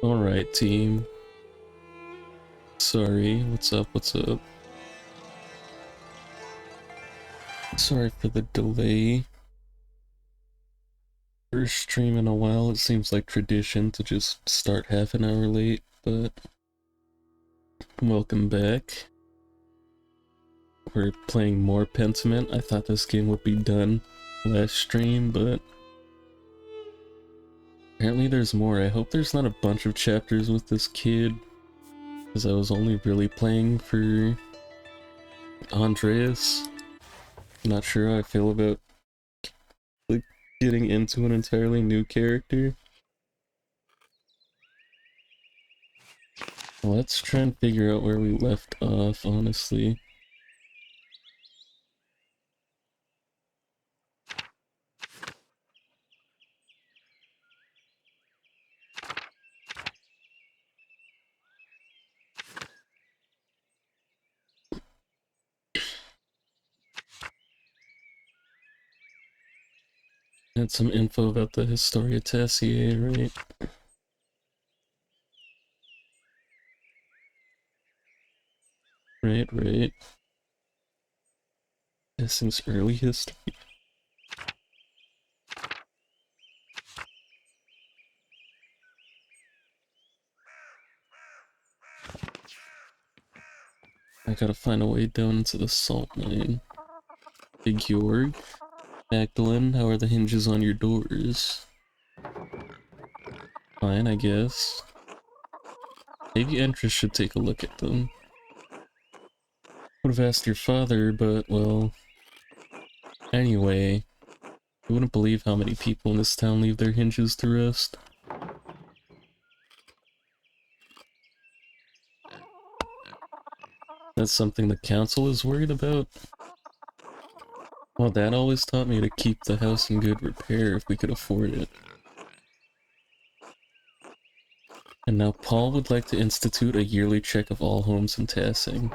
Alright, team. Sorry, what's up, what's up? Sorry for the delay. First stream in a while, it seems like tradition to just start half an hour late, but welcome back. We're playing more Pentiment. I thought this game would be done last stream, but apparently there's more. I hope there's not a bunch of chapters with this kid, because I was only really playing for Andreas. Not sure how I feel about like getting into an entirely new character. Let's try and figure out where we left off, honestly. Had some info about the Historia Tassier, right? Right. This is early history. I gotta find a way down into the salt mine. Big Jorg. Magdalene, how are the hinges on your doors? Fine, I guess. Maybe Entrus should take a look at them. Would have asked your father, but, well... Anyway, you wouldn't believe how many people in this town leave their hinges to rust. That's something the council is worried about? Well, Dad always taught me to keep the house in good repair if we could afford it. And now Paul would like to institute a yearly check of all homes in Tassing.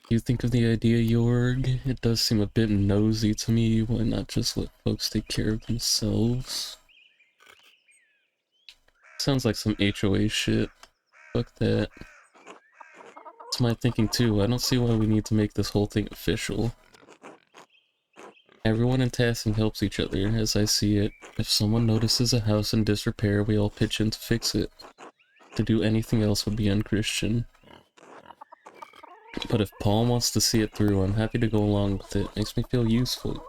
Do you think of the idea, Jorg? It does seem a bit nosy to me. Why not just let folks take care of themselves? Sounds like some HOA shit. Fuck that. That's my thinking too. I don't see why we need to make this whole thing official. Everyone in Tassing helps each other, as I see it. If someone notices a house in disrepair, we all pitch in to fix it. To do anything else would be unchristian. But if Paul wants to see it through, I'm happy to go along with it. Makes me feel useful.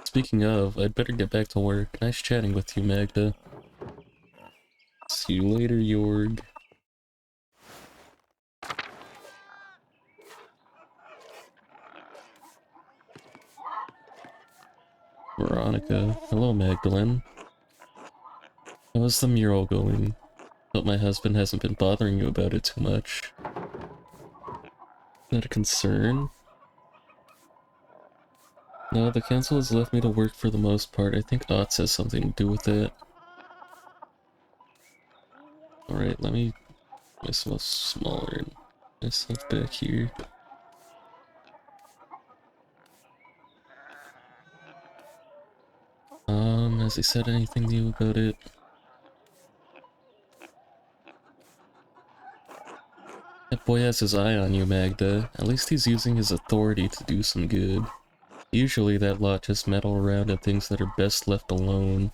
Speaking of, I'd better get back to work. Nice chatting with you, Magda. See you later, Jorg. Veronica. Hello, Magdalene. How's the mural going? Hope my husband hasn't been bothering you about it too much. Is that a concern? No, the council has left me to work for the most part. I think Otts has something to do with it. Alright, let me make myself smaller and myself back here. Has he said anything new about it? That boy has his eye on you, Magda. At least he's using his authority to do some good. Usually that lot just meddle around at things that are best left alone.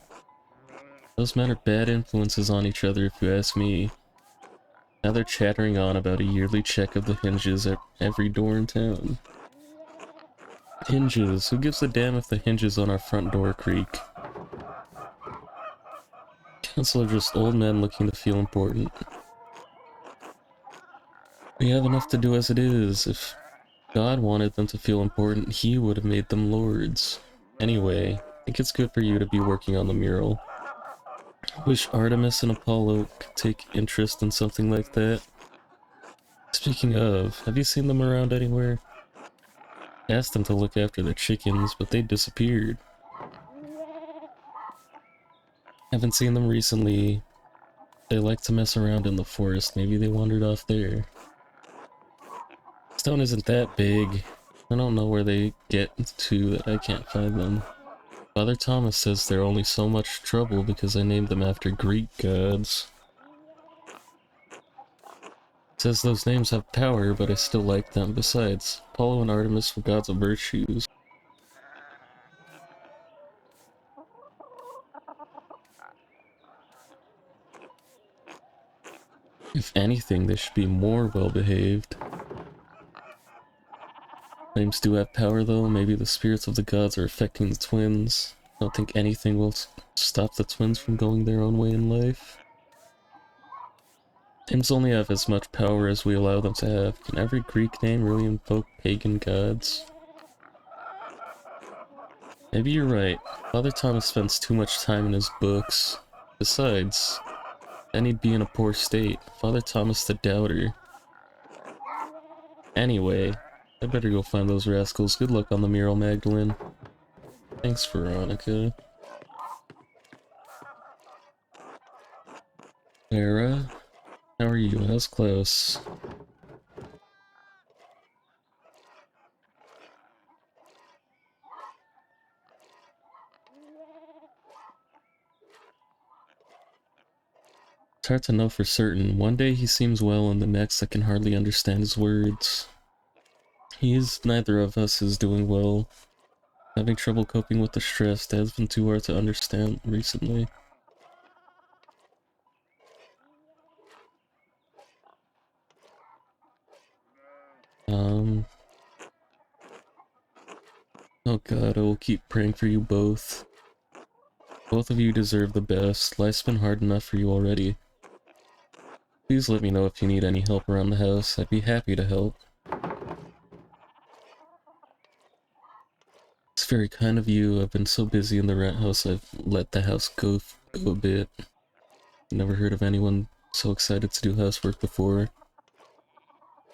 Those men are bad influences on each other if you ask me. Now they're chattering on about a yearly check of the hinges at every door in town. Hinges? Who gives a damn if the hinges on our front door creak? Council are just old men looking to feel important. We have enough to do as it is. If God wanted them to feel important, he would have made them lords. Anyway, I think it's good for you to be working on the mural. Wish Artemis and Apollo could take interest in something like that. Speaking of, have you seen them around anywhere? Asked them to look after the chickens, but they disappeared. Haven't seen them recently. They like to mess around in the forest. Maybe they wandered off there. This town isn't that big. I don't know where they get to that I can't find them. Father Thomas says they're only so much trouble because I named them after Greek gods. Says those names have power, but I still like them. Besides, Apollo and Artemis were gods of virtues. If anything, they should be more well-behaved. Names do have power though, maybe the spirits of the gods are affecting the twins. I don't think anything will stop the twins from going their own way in life. Names only have as much power as we allow them to have. Can every Greek name really invoke pagan gods? Maybe you're right. Father Thomas spends too much time in his books. Besides, then he'd be in a poor state. Father Thomas the Doubter. Anyway, I better go find those rascals. Good luck on the mural, Magdalene. Thanks, Veronica. Clara, how are you? How's Klaus? It's hard to know for certain. One day he seems well, and the next I can hardly understand his words. Neither of us is doing well. Having trouble coping with the stress. Dad's been too hard to understand recently. Oh god, I will keep praying for you both. Both of you deserve the best. Life's been hard enough for you already. Please let me know if you need any help around the house. I'd be happy to help. It's very kind of you. I've been so busy in the rat house I've let the house go a bit. Never heard of anyone so excited to do housework before.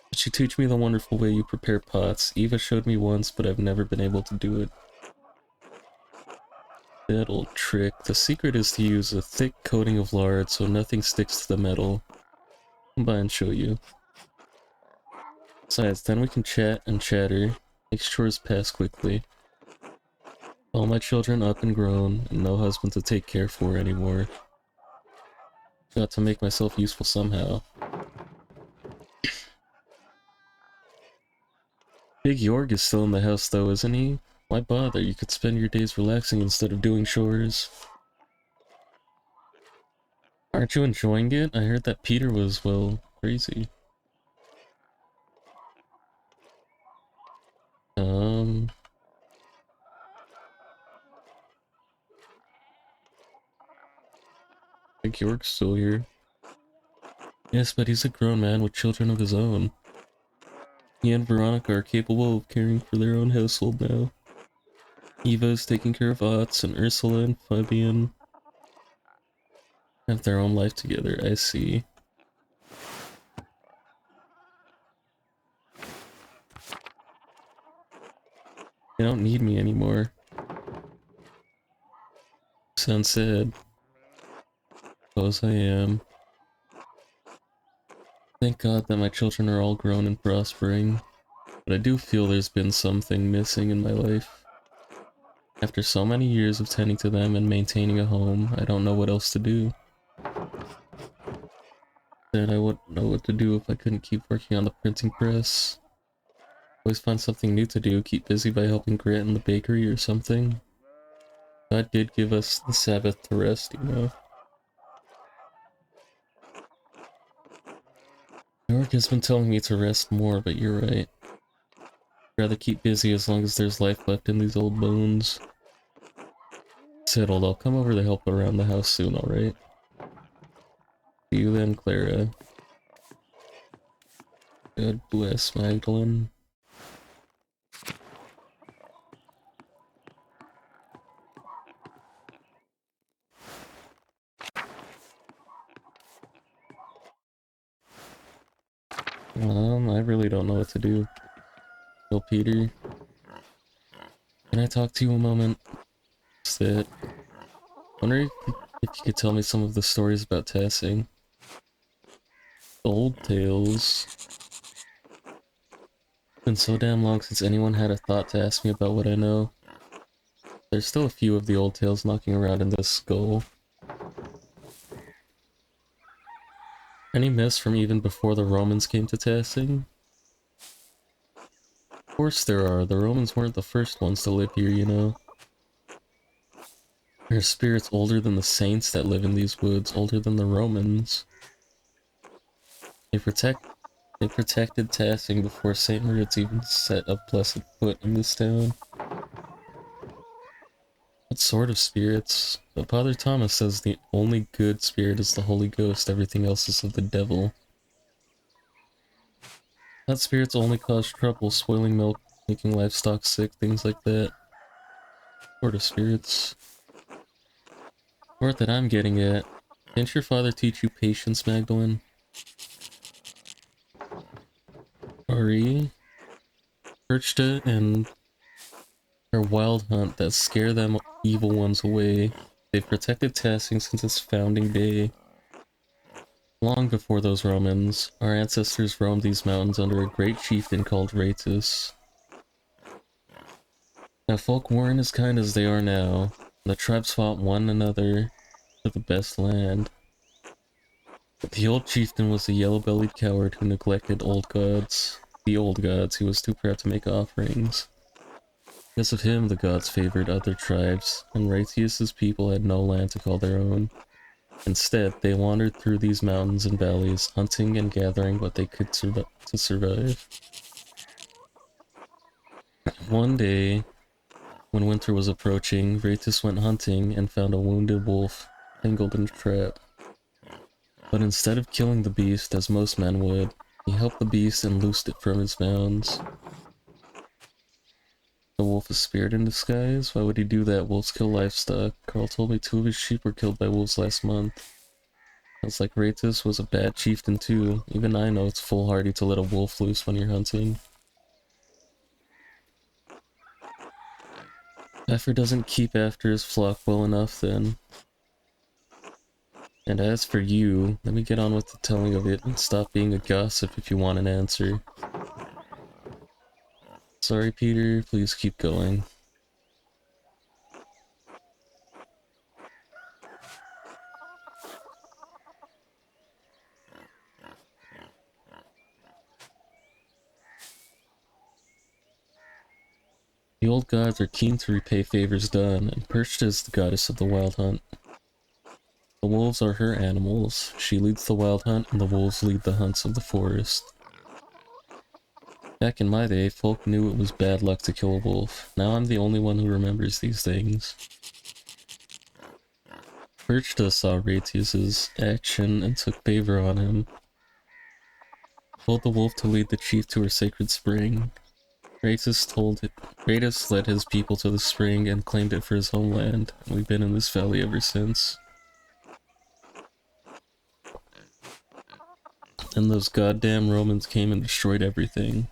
But you teach me the wonderful way you prepare pots. Eva showed me once, but I've never been able to do it. That old trick. The secret is to use a thick coating of lard so nothing sticks to the metal. Come by and show you. Besides, then we can chat and chatter. Make chores pass quickly. All my children up and grown, and no husband to take care for anymore. Got to make myself useful somehow. Big Yorg is still in the house though, isn't he? Why bother? You could spend your days relaxing instead of doing chores. Aren't you enjoying it? I heard that Peter was, well, crazy. Big York's still here. Yes, but he's a grown man with children of his own. He and Veronica are capable of caring for their own household now. Eva is taking care of Otz, and Ursula and Fabian have their own life together, I see. They don't need me anymore. Sounds sad. Suppose I am. Thank God that my children are all grown and prospering. But I do feel there's been something missing in my life. After so many years of tending to them and maintaining a home, I don't know what else to do. Then I wouldn't know what to do if I couldn't keep working on the printing press. Always find something new to do, keep busy by helping Grant in the bakery or something. God did give us the Sabbath to rest, you know. York has been telling me to rest more, but you're right. I'd rather keep busy as long as there's life left in these old bones. Settled, I'll come over to help around the house soon, alright? See you then, Clara. God bless, Magdalene. I really don't know what to do. Bill Peter. Can I talk to you a moment? Just that. Wonder if you could tell me some of the stories about Tassing. Old tales. It's been so damn long since anyone had a thought to ask me about what I know. There's still a few of the old tales knocking around in this skull. Any myths from even before the Romans came to Tassing? Of course there are. The Romans weren't the first ones to live here, you know. There are spirits older than the saints that live in these woods, older than the Romans. They protected Tassing before St. Moritz even set a blessed foot in this town. What sort of spirits? But Father Thomas says the only good spirit is the Holy Ghost, everything else is of the devil. That spirits only cause trouble, spoiling milk, making livestock sick, things like that. Sort of spirits. Part that I'm getting at. Didn't your father teach you patience, Magdalene? Ari, Perchta, and her wild hunt that scare them evil ones away. They've protected Tassing since its founding day. Long before those Romans, our ancestors roamed these mountains under a great chieftain called Raetus. Now folk weren't as kind as they are now. The tribes fought one another for the best land. But the old chieftain was a yellow-bellied coward who neglected old gods. The old gods, he was too proud to make offerings. Because of him, the gods favored other tribes, and Raetius's people had no land to call their own. Instead, they wandered through these mountains and valleys, hunting and gathering what they could to survive. One day, when winter was approaching, Raetus went hunting and found a wounded wolf tangled in a trap. But instead of killing the beast, as most men would, he helped the beast and loosed it from his bounds. The wolf is spirit in disguise? Why would he do that? Wolves kill livestock. Carl told me 2 of his sheep were killed by wolves last month. Sounds like Raetus was a bad chieftain too. Even I know it's foolhardy to let a wolf loose when you're hunting. Effer doesn't keep after his flock well enough then. And as for you, let me get on with the telling of it and stop being a gossip if you want an answer. Sorry, Peter, please keep going. The old gods are keen to repay favors done, and Perchta is the goddess of the wild hunt. The wolves are her animals. She leads the wild hunt, and the wolves lead the hunts of the forest. Back in my day, folk knew it was bad luck to kill a wolf. Now I'm the only one who remembers these things. Perchta saw Raetius's action and took favor on him. Told the wolf to lead the chief to her sacred spring. Raetus led his people to the spring and claimed it for his homeland, and we've been in this valley ever since. And those goddamn Romans came and destroyed everything.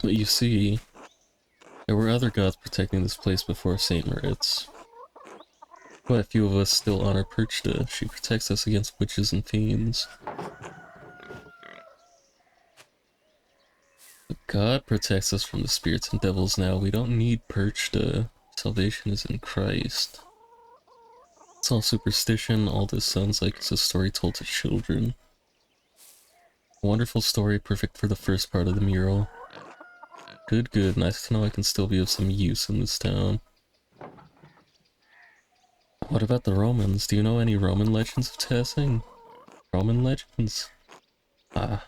But you see, there were other gods protecting this place before St. Moritz. Quite a few of us still honor Perchta. She protects us against witches and fiends. But God protects us from the spirits and devils now. We don't need Perchta. Salvation is in Christ. It's all superstition. All this sounds like it's a story told to children. A wonderful story, perfect for the first part of the mural. Good, good. Nice to know I can still be of some use in this town. What about the Romans? Do you know any Roman legends of Tassing? Roman legends? Ah,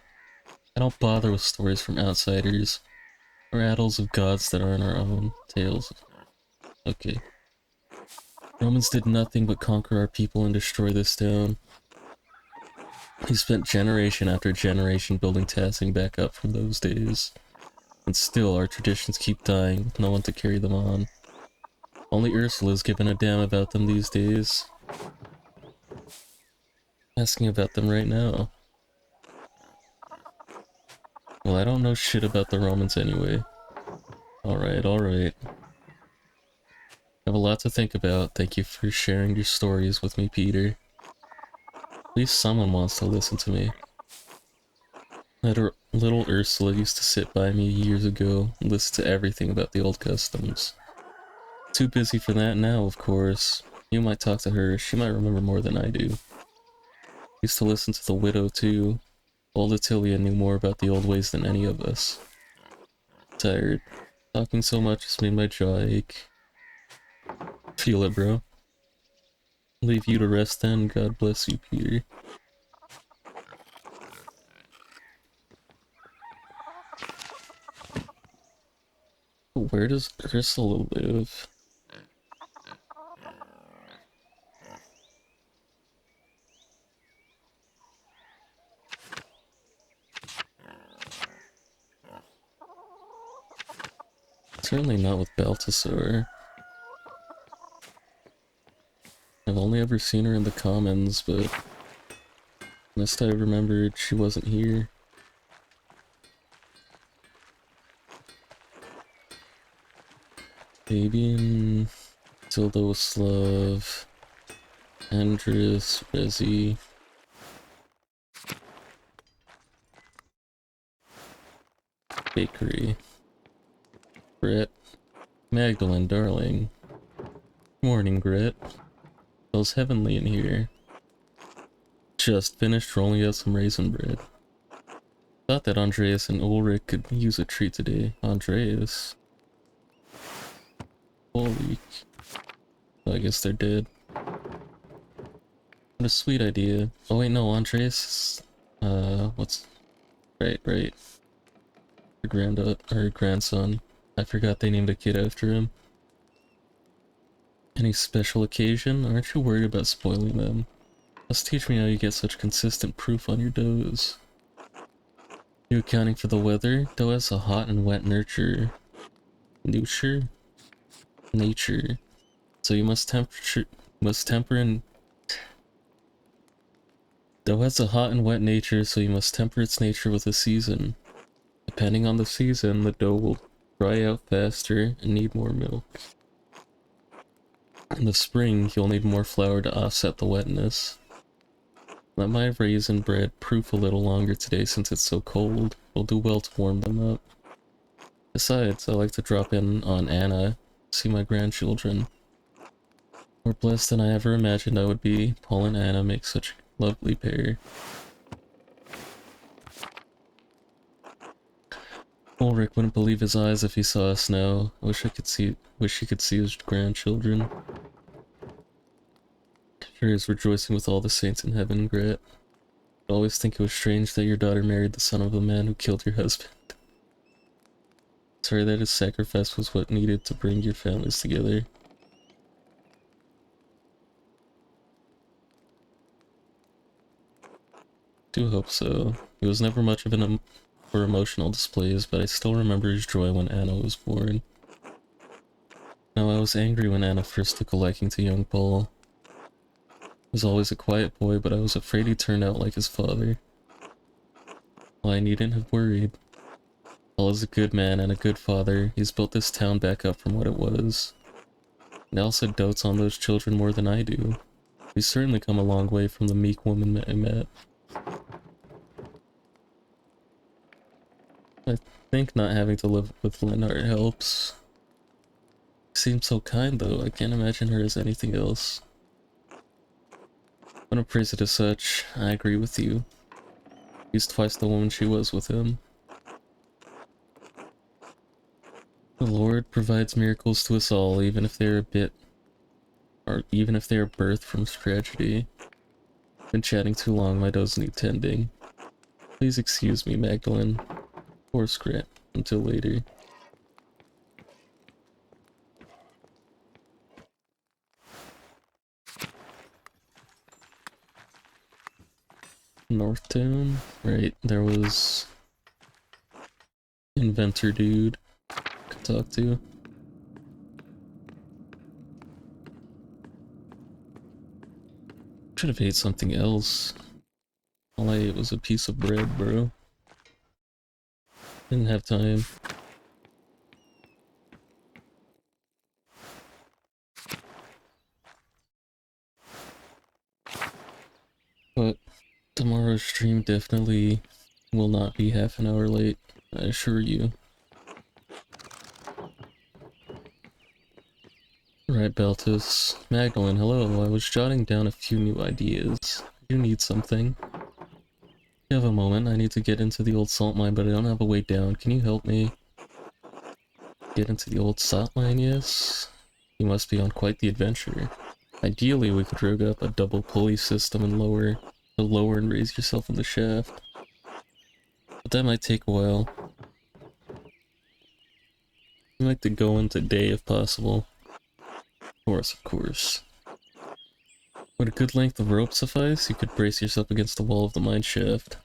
I don't bother with stories from outsiders, or adults of gods that aren't our own tales. Okay. Romans did nothing but conquer our people and destroy this town. He spent generation after generation building Tassing back up from those days. And still, our traditions keep dying with no one to carry them on. Only Ursula's giving a damn about them these days. Asking about them right now. Well, I don't know shit about the Romans anyway. Alright, alright. I have a lot to think about. Thank you for sharing your stories with me, Peter. At least someone wants to listen to me. Little Ursula used to sit by me years ago and listen to everything about the old customs. Too busy for that now, of course. You might talk to her, she might remember more than I do. Used to listen to the widow too. Old Attilia knew more about the old ways than any of us. Tired. Talking so much has made my jaw ache. Feel it, bro. Leave you to rest then. God bless you, Peter. Where does Ursula live? Certainly not with Balthasar. I've only ever seen her in the commons, but last I remembered, she wasn't here. Fabian, Tildoslav, Andres, Rezi. Bakery. Brett. Magdalene, darling. Morning, Grit. Feels heavenly in here. Just finished rolling out some raisin bread. Thought that Andreas and Ulrich could use a treat today. Andreas? Holy. Oh, I guess they're dead. What a sweet idea. Oh wait, no, Andreas is, what's... Right. Her grandson. I forgot they named a kid after him. Any special occasion? Aren't you worried about spoiling them? Let's teach me how you get such consistent proof on your doughs. You accounting for the weather? Dough has a hot and wet nurture. Nurture? Nature. So you must temper and... Dough has a hot and wet nature, so you must temper its nature with the season. Depending on the season, the dough will dry out faster and need more milk. In the spring, you'll need more flour to offset the wetness. Let my raisin bread proof a little longer today since it's so cold. It'll do well to warm them up. Besides, I like to drop in on Anna, see my grandchildren. More blessed than I ever imagined I would be. Paul and Anna make such a lovely pair. Ulrich wouldn't believe his eyes if he saw us now. I wish he could see his grandchildren. Sure is rejoicing with all the saints in heaven, Gret. I always think it was strange that your daughter married the son of the man who killed your husband. Sorry that his sacrifice was what needed to bring your families together. Do hope so. He was never much of an for emotional displays, but I still remember his joy when Anna was born. Now, I was angry when Anna first took a liking to young Paul. He was always a quiet boy, but I was afraid he turned out like his father. Well, I needn't have worried. Paul is a good man and a good father. He's built this town back up from what it was. And I also dotes on those children more than I do. He's certainly come a long way from the meek woman I met. I think not having to live with Lennart helps. She seems so kind though, I can't imagine her as anything else. I don't praise it as such, I agree with you. He's twice the woman she was with him. The Lord provides miracles to us all, even if they're even if they are birthed from tragedy. Been chatting too long, my doughs need tending. Please excuse me, Magdalene. Or Scrat. Until later. Northtown? Right, there was... Inventor dude. Could talk to. Should have ate something else. All I ate was a piece of bread, bro. Didn't have time. But tomorrow's stream definitely will not be half an hour late, I assure you. Right, Beltus. Magdalene, hello. I was jotting down a few new ideas. You need something? You have a moment. I need to get into the old salt mine, but I don't have a way down. Can you help me? Get into the old salt mine, yes? You must be on quite the adventure. Ideally, we could rig up a double pulley system and lower and raise yourself in the shaft. But that might take a while. I'd like to go in today if possible. Of course, of course. Would a good length of rope suffice? You could brace yourself against the wall of the mine shaft.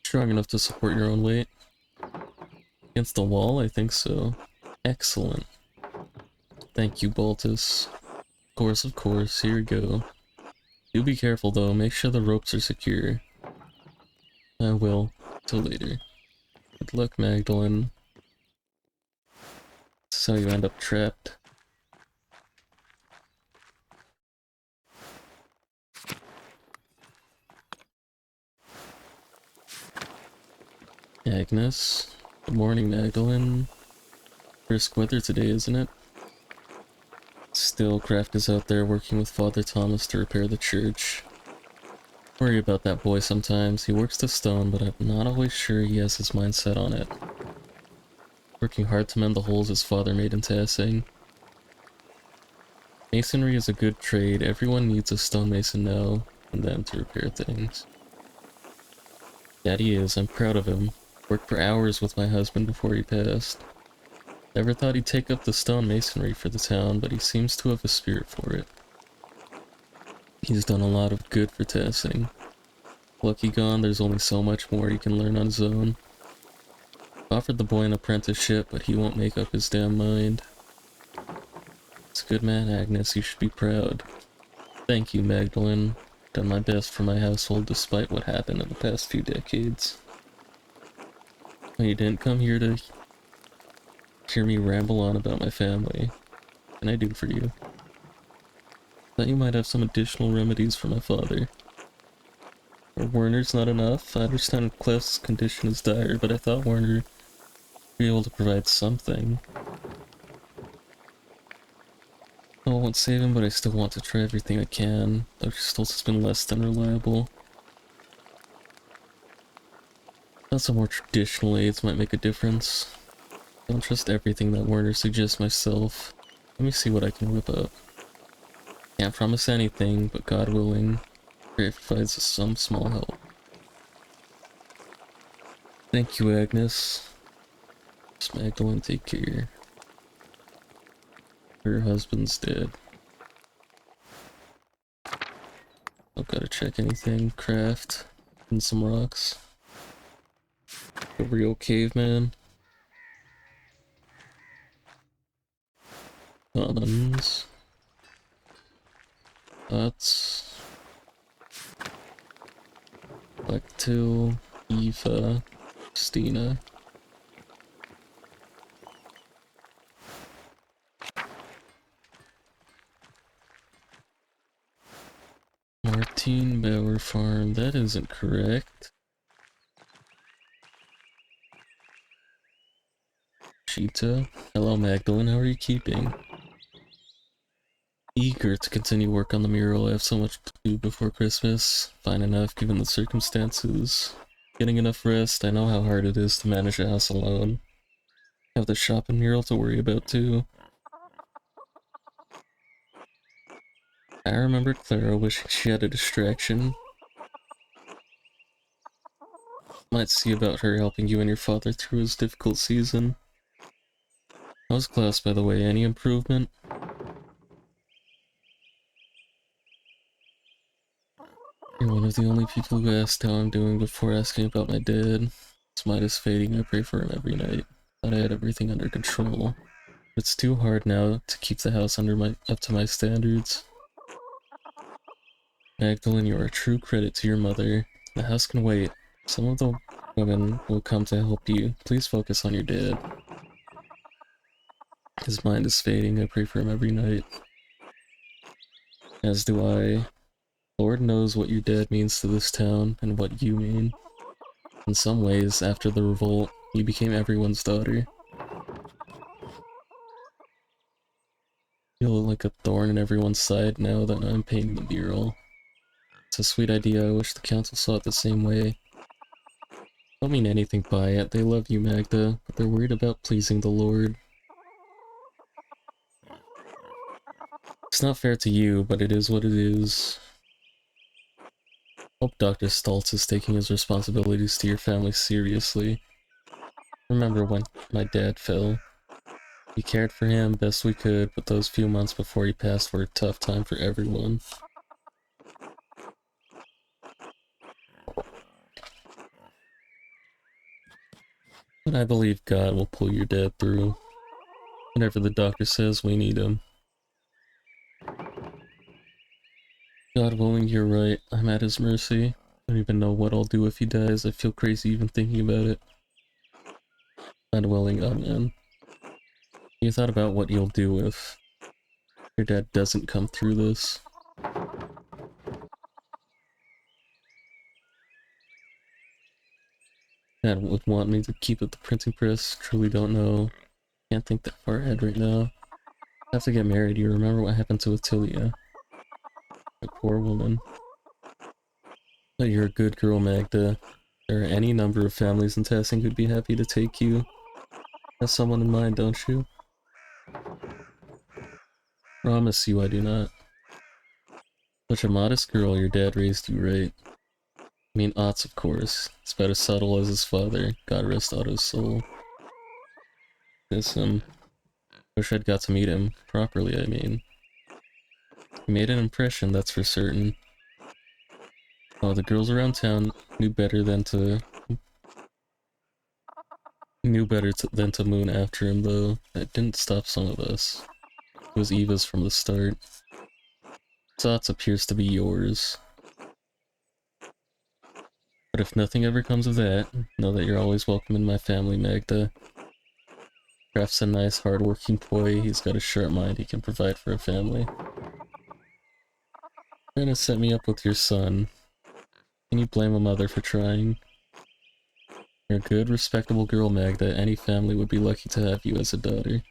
Strong enough to support your own weight. Against the wall? I think so. Excellent. Thank you, Baltus. Of course, here we go. Do be careful though, make sure the ropes are secure. I will. Till later. Good luck, Magdalene. This is how you end up trapped. Agnes. Good morning, Magdalene. Brisk weather today, isn't it? Still, Kraft is out there working with Father Thomas to repair the church. Worry about that boy sometimes. He works to stone, but I'm not always sure he has his mind set on it. Working hard to mend the holes his father made in Tassing. Masonry is a good trade. Everyone needs a stonemason now and then to repair things. That he is. I'm proud of him. Worked for hours with my husband before he passed. Never thought he'd take up the stonemasonry for the town, but he seems to have a spirit for it. He's done a lot of good for Tassing. Lucky gone, there's only so much more he can learn on his own. Offered the boy an apprenticeship, but he won't make up his damn mind. It's a good man, Agnes. You should be proud. Thank you, Magdalene. Done my best for my household despite what happened in the past few decades. Well, you didn't come here to hear me ramble on about my family. What can I do for you? Thought you might have some additional remedies for my father. Or Werner's not enough? I understand Clef's condition is dire, but I thought Werner would be able to provide something. I won't save him, but I still want to try everything I can. Dr. Stoltz has been less than reliable. Thought some more traditional aids might make a difference. Don't trust everything that Werner suggests myself. Let me see what I can whip up. Can't promise anything, but God willing, it provides us some small help. Thank you, Agnes. Miss Magdalene, take care. Her husband's dead. I've gotta check anything. Craft. And some rocks. A real caveman. Commons. Huts. Lectil. Eva. Stina. Martine Bauer Farm. That isn't correct. Cheetah. Hello, Magdalene. How are you keeping? Eager to continue work on the mural. I have so much to do before Christmas. Fine enough given the circumstances. Getting enough rest. I know how hard it is to manage a house alone. Have the shop and mural to worry about too. I remember Clara wishing she had a distraction. Might see about her helping you and your father through his difficult season. How's class, by the way? Any improvement? You're one of the only people who asked how I'm doing before asking about my dad. His mind is fading. I pray for him every night. Thought I had everything under control. It's too hard now to keep the house up to my standards. Magdalene, you are a true credit to your mother. The house can wait. Some of the women will come to help you. Please focus on your dad. His mind is fading. I pray for him every night. As do I. Lord knows what your dad means to this town, and what you mean. In some ways, after the revolt, you became everyone's daughter. Feel like a thorn in everyone's side now that I'm painting the mural. It's a sweet idea, I wish the council saw it the same way. Don't mean anything by it, they love you, Magda, but they're worried about pleasing the Lord. It's not fair to you, but it is what it is. Hope Dr. Stoltz is taking his responsibilities to your family seriously. Remember when my dad fell? We cared for him best we could, but those few months before he passed were a tough time for everyone. But I believe God will pull your dad through. Whatever the doctor says, we need him. God willing, you're right. I'm at his mercy. I don't even know what I'll do if he dies. I feel crazy even thinking about it. God willing, amen. You thought about what you'll do if your dad doesn't come through this? Dad would want me to keep at the printing press. Truly don't know. Can't think that far ahead right now. I have to get married. You remember what happened to Attilia? A poor woman. But you're a good girl, Magda. There are any number of families in Tassing who'd be happy to take you. Have someone in mind, don't you? Promise you I do not. Such a modest girl, your dad raised you right. I mean, Otts, of course. It's about as subtle as his father. God rest Otto's soul. Miss him. Wish I'd got to meet him. Properly, I mean. He made an impression, that's for certain. Oh, the girls around town than to moon after him, though. That didn't stop some of us. It was Eva's from the start. Tots appears to be yours. But if nothing ever comes of that, know that you're always welcome in my family, Magda. Kraft's a nice, hard-working boy. He's got a sharp mind. He can provide for a family. Trying to set me up with your son. Can you blame a mother for trying? You're a good, respectable girl, Magda. Any family would be lucky to have you as a daughter.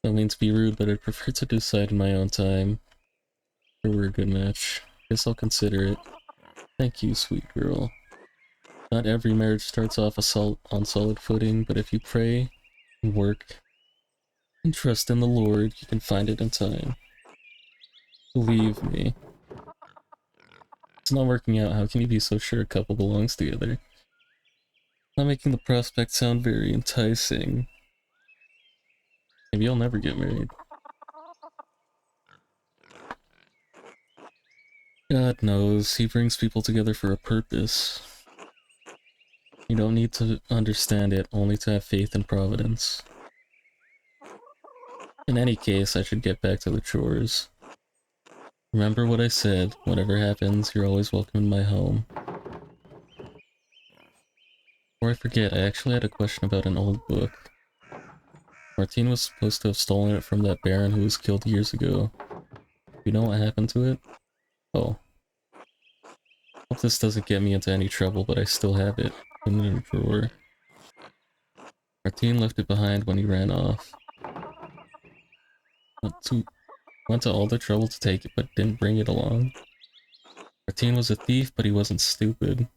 Don't mean to be rude, but I'd prefer to decide in my own time. Sure, we're a good match. Guess I'll consider it. Thank you, sweet girl. Not every marriage starts off on solid footing, but if you pray and work and trust in the Lord, you can find it in time. Believe me. It's not working out. How can you be so sure a couple belongs together? Not making the prospect sound very enticing. Maybe I'll never get married. God knows, he brings people together for a purpose. You don't need to understand it, only to have faith in Providence. In any case, I should get back to the chores. Remember what I said, whatever happens, you're always welcome in my home. Before I forget, I actually had a question about an old book. Martine was supposed to have stolen it from that baron who was killed years ago. Do you know what happened to it? Oh. Hope this doesn't get me into any trouble, but I still have it. Put it in a drawer. Martine left it behind when he ran off. Went to all the trouble to take it, but didn't bring it along. Martine was a thief, but he wasn't stupid.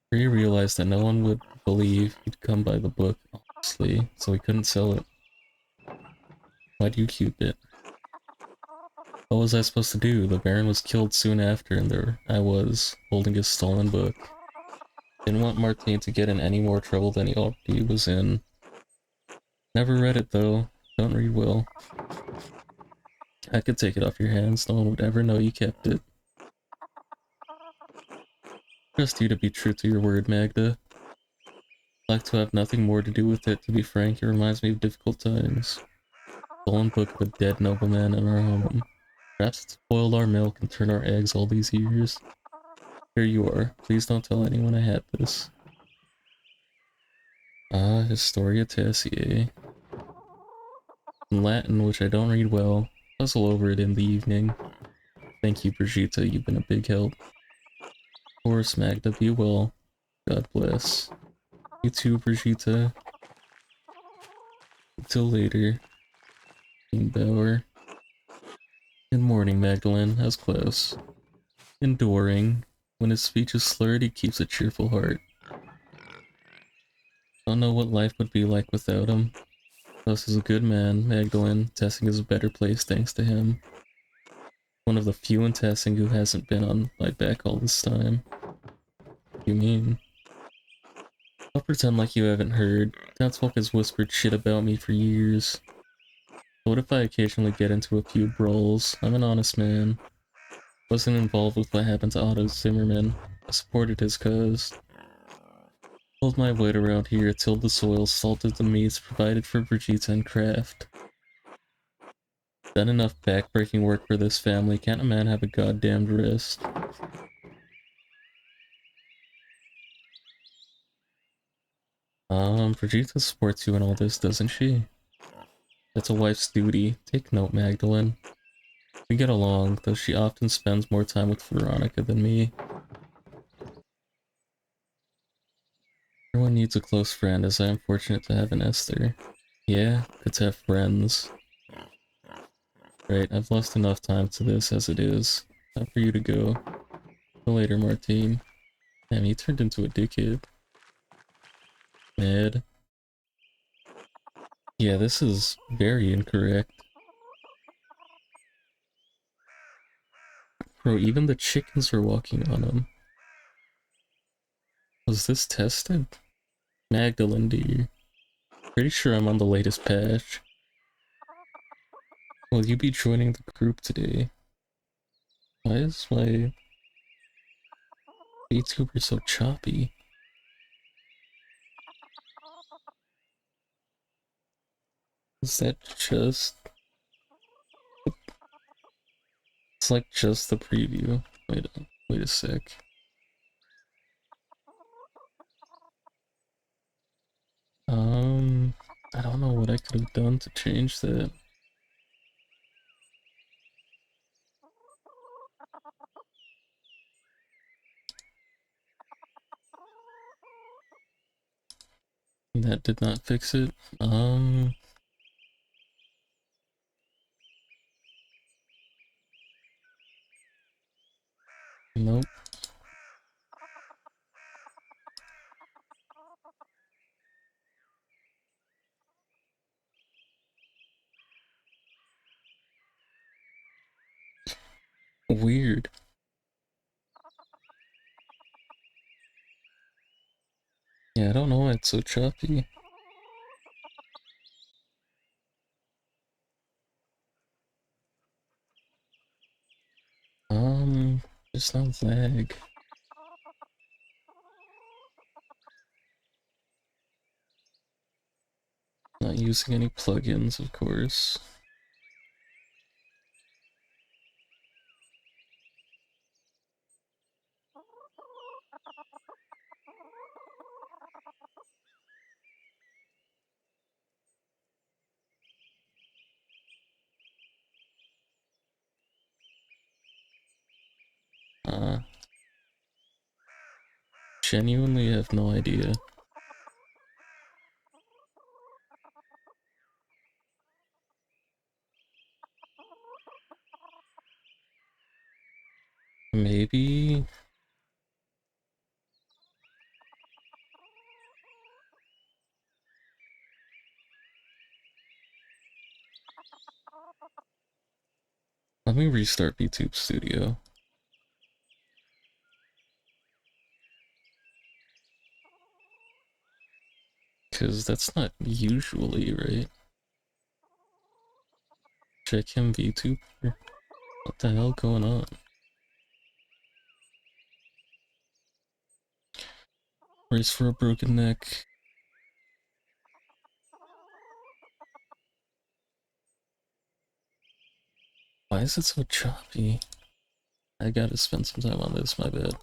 He realized that no one would believe he'd come by the book, honestly, so he couldn't sell it. Why'd you keep it? What was I supposed to do? The Baron was killed soon after, and there I was, holding his stolen book. Didn't want Martine to get in any more trouble than he already was in. Never read it, though. Don't read well. I could take it off your hands, no one would ever know you kept it. Trust you to be true to your word, Magda. I'd like to have nothing more to do with it, to be frank, it reminds me of difficult times. Stolen book of a dead nobleman in our home. Perhaps it's spoiled our milk and turned our eggs all these years. Here you are. Please don't tell anyone I had this. Ah, Historia Tassiae. In Latin, which I don't read well. Puzzle over it in the evening. Thank you, Brigitte. You've been a big help. Of course, Magda, be well. God bless. You too, Brigitte. Until later, King Bauer. Good morning, Magdalene. How's Klaus? Enduring. When his speech is slurred, he keeps a cheerful heart. Don't know what life would be like without him. Klaus is a good man, Magdalene. Testing is a better place thanks to him. One of the few in Testing who hasn't been on my back all this time. What do you mean? I'll pretend like you haven't heard. Townsfolk has whispered shit about me for years. What if I occasionally get into a few brawls? I'm an honest man. Wasn't involved with what happened to Otto Zimmerman. I supported his cause. Pulled my weight around here, tilled the soil, salted the meats, provided for Brigitte and Kraft. Done enough backbreaking work for this family. Can't a man have a goddamned rest? Brigitte supports you in all this, doesn't she? That's a wife's duty. Take note, Magdalene. We get along, though she often spends more time with Veronica than me. Everyone needs a close friend, as I am fortunate to have an Esther. Yeah, good to have friends. Right, I've lost enough time to this as it is. Time for you to go. See you later, Martine. Damn, he turned into a dickhead. Mad. Yeah, this is very incorrect. Bro, even the chickens are walking on him. Was this tested? Magdalene, dear. Pretty sure I'm on the latest patch. Will you be joining the group today? Why is my VTuber so choppy? Is that just... It's like just the preview. Wait a sec. I don't know what I could have done to change that. That did not fix it. Nope. Weird. Yeah, I don't know why it's so choppy. There's no lag. Not using any plugins, of course. Uh, Genuinely have no idea. Maybe... Let me restart VTube Studio. Because that's not usually, right? Check him, VTuber. What the hell going on? Race for a broken neck. Why is it so choppy? I gotta spend some time on this, my bad.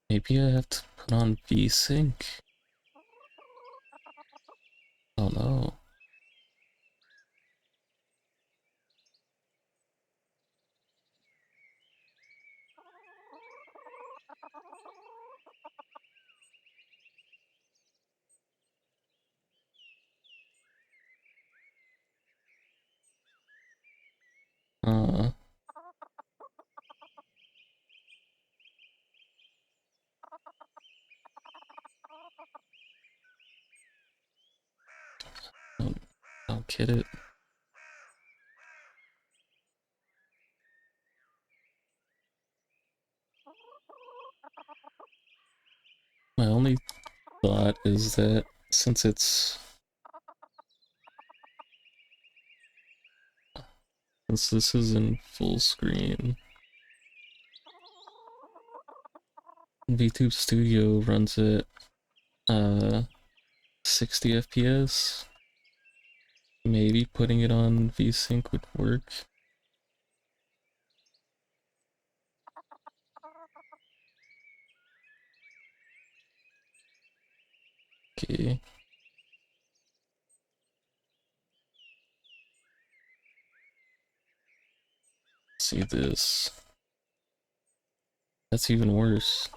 Maybe I have to put on VSync? Oh no. Uh, don't get it. My only thought is that since this is in full screen, VTube Studio runs at 60 FPS. Maybe putting it on VSync would work. Okay. See this. That's even worse.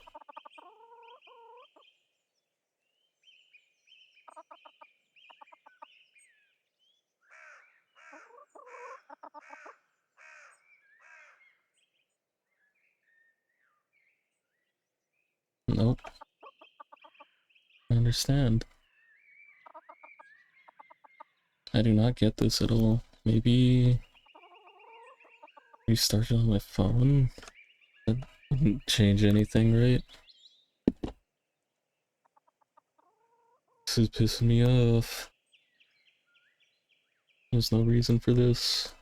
Nope. I understand. I do not get this at all. Maybe restart it on my phone? That wouldn't change anything, right? This is pissing me off. There's no reason for this.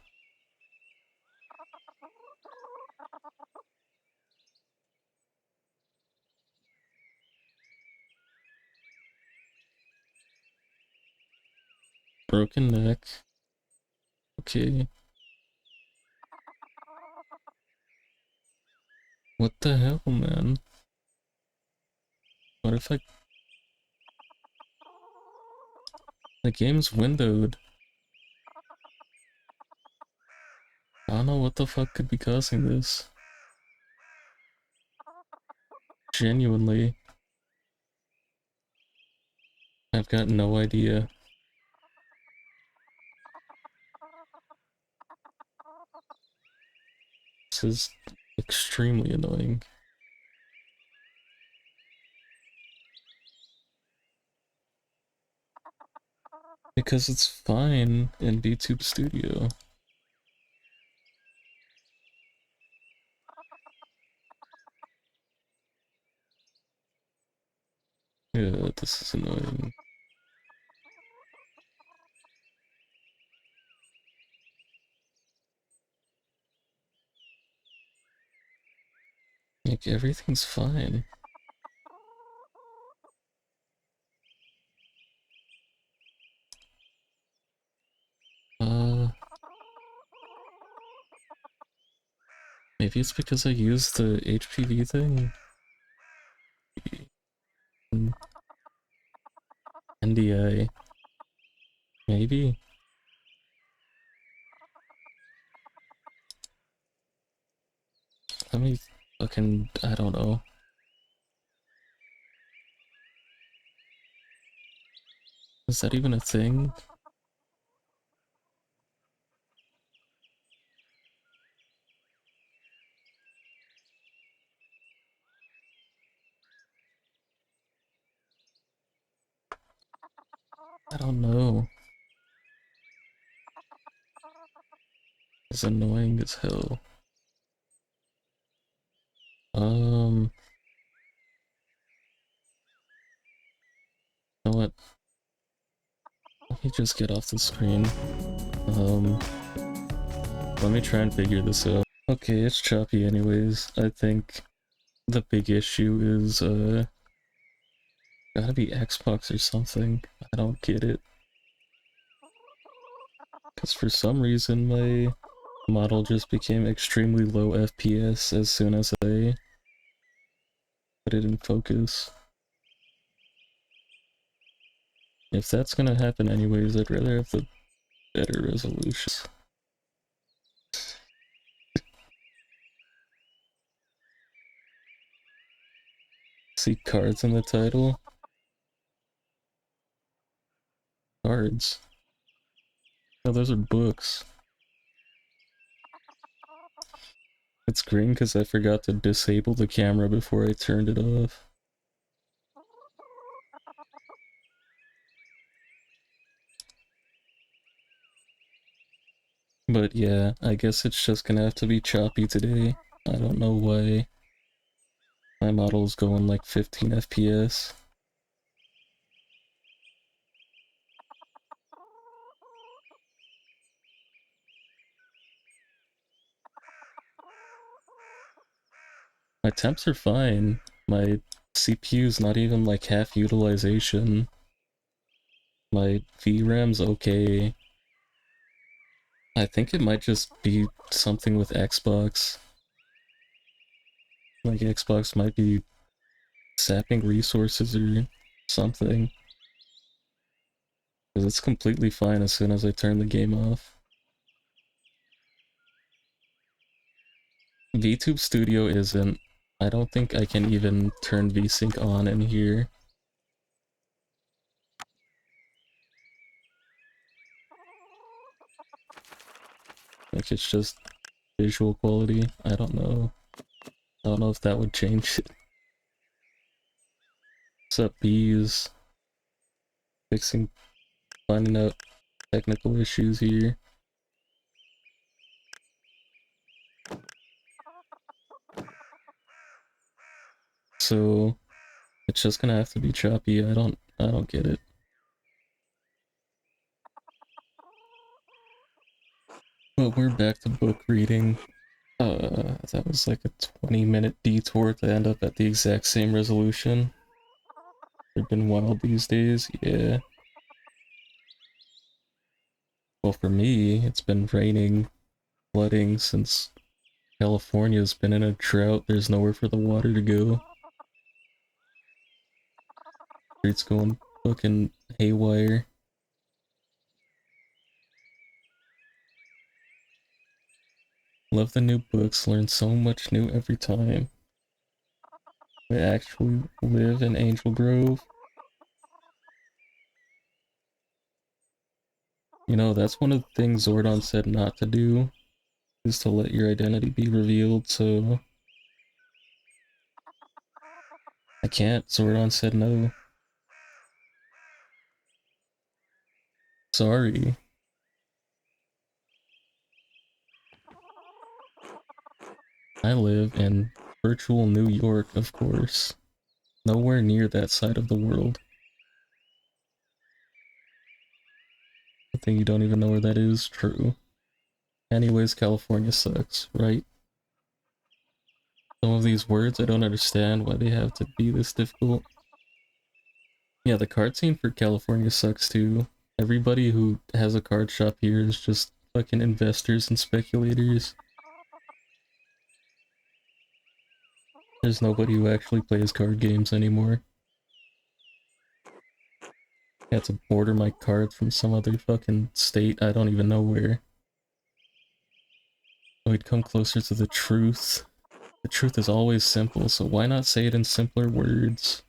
Broken neck. Okay. What the hell, man? What if the game's windowed? I don't know what the fuck could be causing this. Genuinely. I've got no idea. This is extremely annoying. Because it's fine in VTube Studio. Yeah, this is annoying. Like, everything's fine. Maybe it's because I used the HPV thing? NDI. Maybe? Let me fucking... I don't know. Is that even a thing? I don't know. It's annoying as hell. You know what? Let me just get off the screen. Let me try and figure this out. Okay, it's choppy anyways. I think the big issue is, gotta be Xbox or something. I don't get it. Because for some reason my Model just became extremely low FPS as soon as I put it in focus. If that's gonna happen anyways, I'd rather have the better resolutions. See cards in the title? Cards. Oh, those are books. It's green because I forgot to disable the camera before I turned it off. But yeah, I guess it's just gonna have to be choppy today. I don't know why my model's going like 15 FPS. My temps are fine. My CPU's not even like half utilization. My VRAM's okay. I think it might just be something with Xbox. Like Xbox might be sapping resources or something. Because it's completely fine as soon as I turn the game off. VTube Studio isn't. I don't think I can even turn VSync on in here. Like it's just visual quality. I don't know. I don't know if that would change it. What's up, bees? Finding out technical issues here. So it's just gonna have to be choppy. I don't get it. But we're back to book reading. That was like a 20-minute detour to end up at the exact same resolution. They've been wild these days, yeah. Well, for me, it's been raining, flooding since California's been in a drought. There's nowhere for the water to go. Streets going fucking haywire. Love the new books, learn so much new every time. We actually live in Angel Grove. You know, that's one of the things Zordon said not to do, is to let your identity be revealed, so... I can't. Zordon said no. Sorry. I live in virtual New York, of course. Nowhere near that side of the world. I think you don't even know where that is. True. Anyways, California sucks, right? Some of these words I don't understand why they have to be this difficult. Yeah, the card scene for California sucks too. Everybody who has a card shop here is just fucking investors and speculators. There's nobody who actually plays card games anymore. I had to order my cards from some other fucking state, I don't even know where. So we'd come closer to the truth. The truth is always simple, so why not say it in simpler words?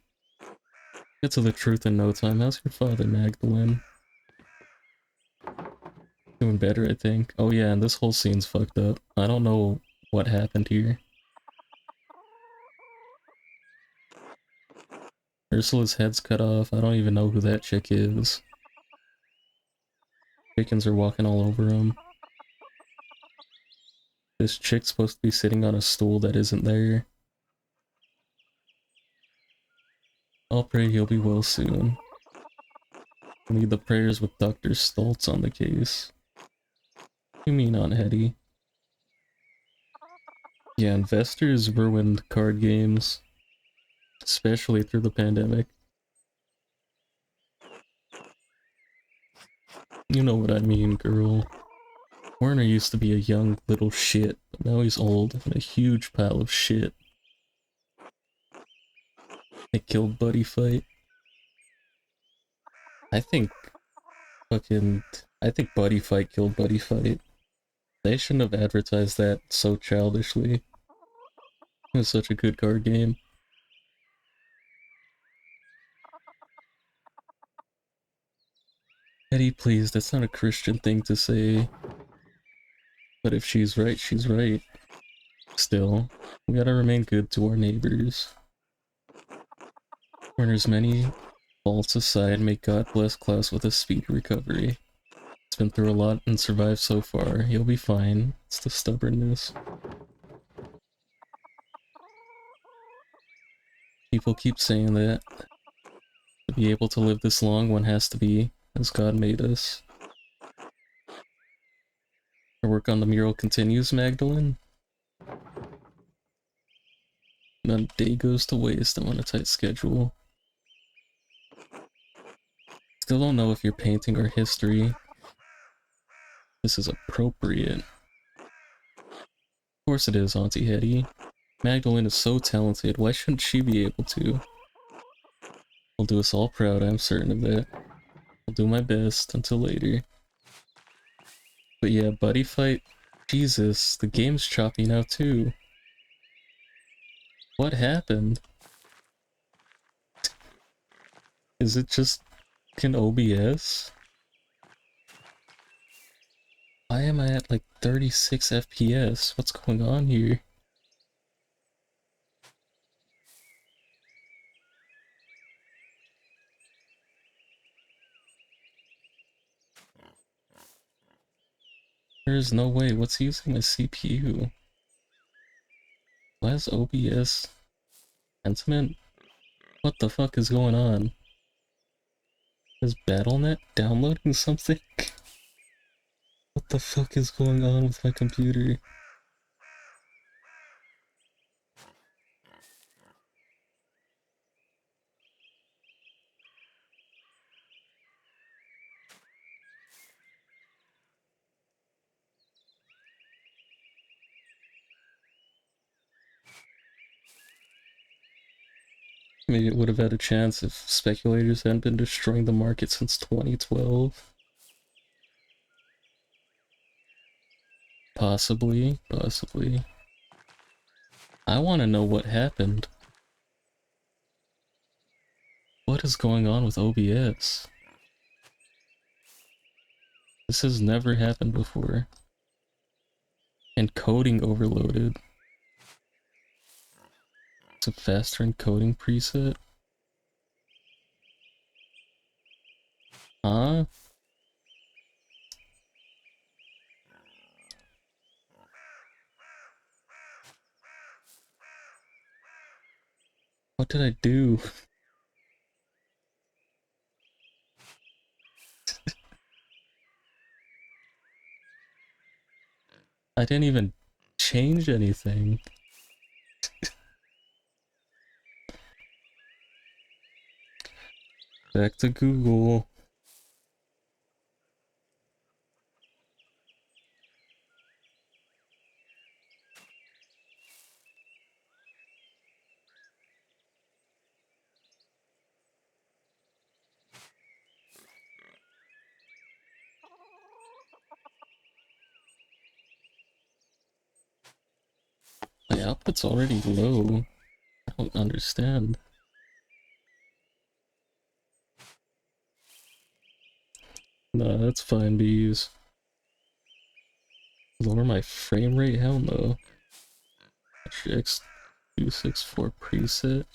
Get to the truth in no time. How's your father, Magdalene? Doing better, I think. Oh yeah, and this whole scene's fucked up. I don't know what happened here. Ursula's head's cut off. I don't even know who that chick is. Chickens are walking all over him. This chick's supposed to be sitting on a stool that isn't there. I'll pray he'll be well soon. I need the prayers with Dr. Stoltz on the case. You mean Aunt Hetty? Yeah, investors ruined card games. Especially through the pandemic. You know what I mean, girl. Werner used to be a young little shit, but now he's old and a huge pile of shit. They killed Buddy Fight. I think fucking... I think Buddy Fight killed Buddy Fight. They shouldn't have advertised that so childishly. It was such a good card game. Eddie, please, that's not a Christian thing to say. But if she's right, she's right. Still, we gotta remain good to our neighbors. Werner's many faults aside, may God bless Klaus with a speedy recovery. He's been through a lot and survived so far. He'll be fine. It's the stubbornness. People keep saying that to be able to live this long, one has to be as God made us. Our work on the mural continues, Magdalene. Not a day goes to waste. I'm on a tight schedule. Still don't know if you're painting our history. This is appropriate. Of course it is, Auntie Hetty. Magdalene is so talented, why shouldn't she be able to? I'll do us all proud, I'm certain of that. I'll do my best, until later. But yeah, Buddy Fight, Jesus, the game's choppy now too. What happened? Is it just an OBS? Why am I at like 36 FPS? What's going on here? There's no way. What's using my CPU? Why is OBS... Pentiment? What the fuck is going on? Is BattleNet downloading something? What the fuck is going on with my computer? Maybe it would have had a chance if speculators hadn't been destroying the market since 2012. Possibly, possibly. I want to know what happened. What is going on with OBS? This has never happened before. Encoding overloaded. It's a faster encoding preset. Huh? What did I do? I didn't even change anything. Back to Google. My output's already low. I don't understand. Nah, that's fine, bees. Lower my frame rate? Hell no. X264 preset.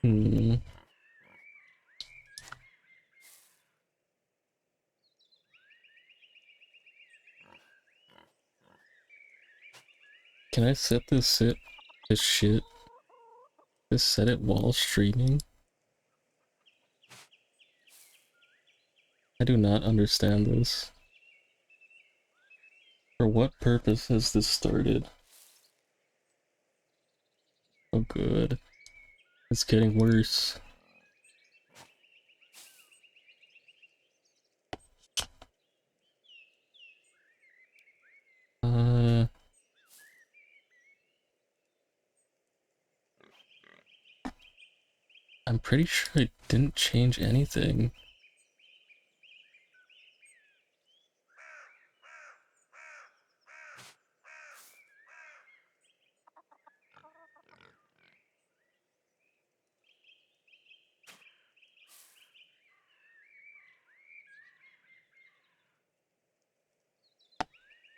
Hmm. Can I set this shit? Just set it while streaming? I do not understand this. For what purpose has this started? Oh good. It's getting worse. I'm pretty sure I didn't change anything.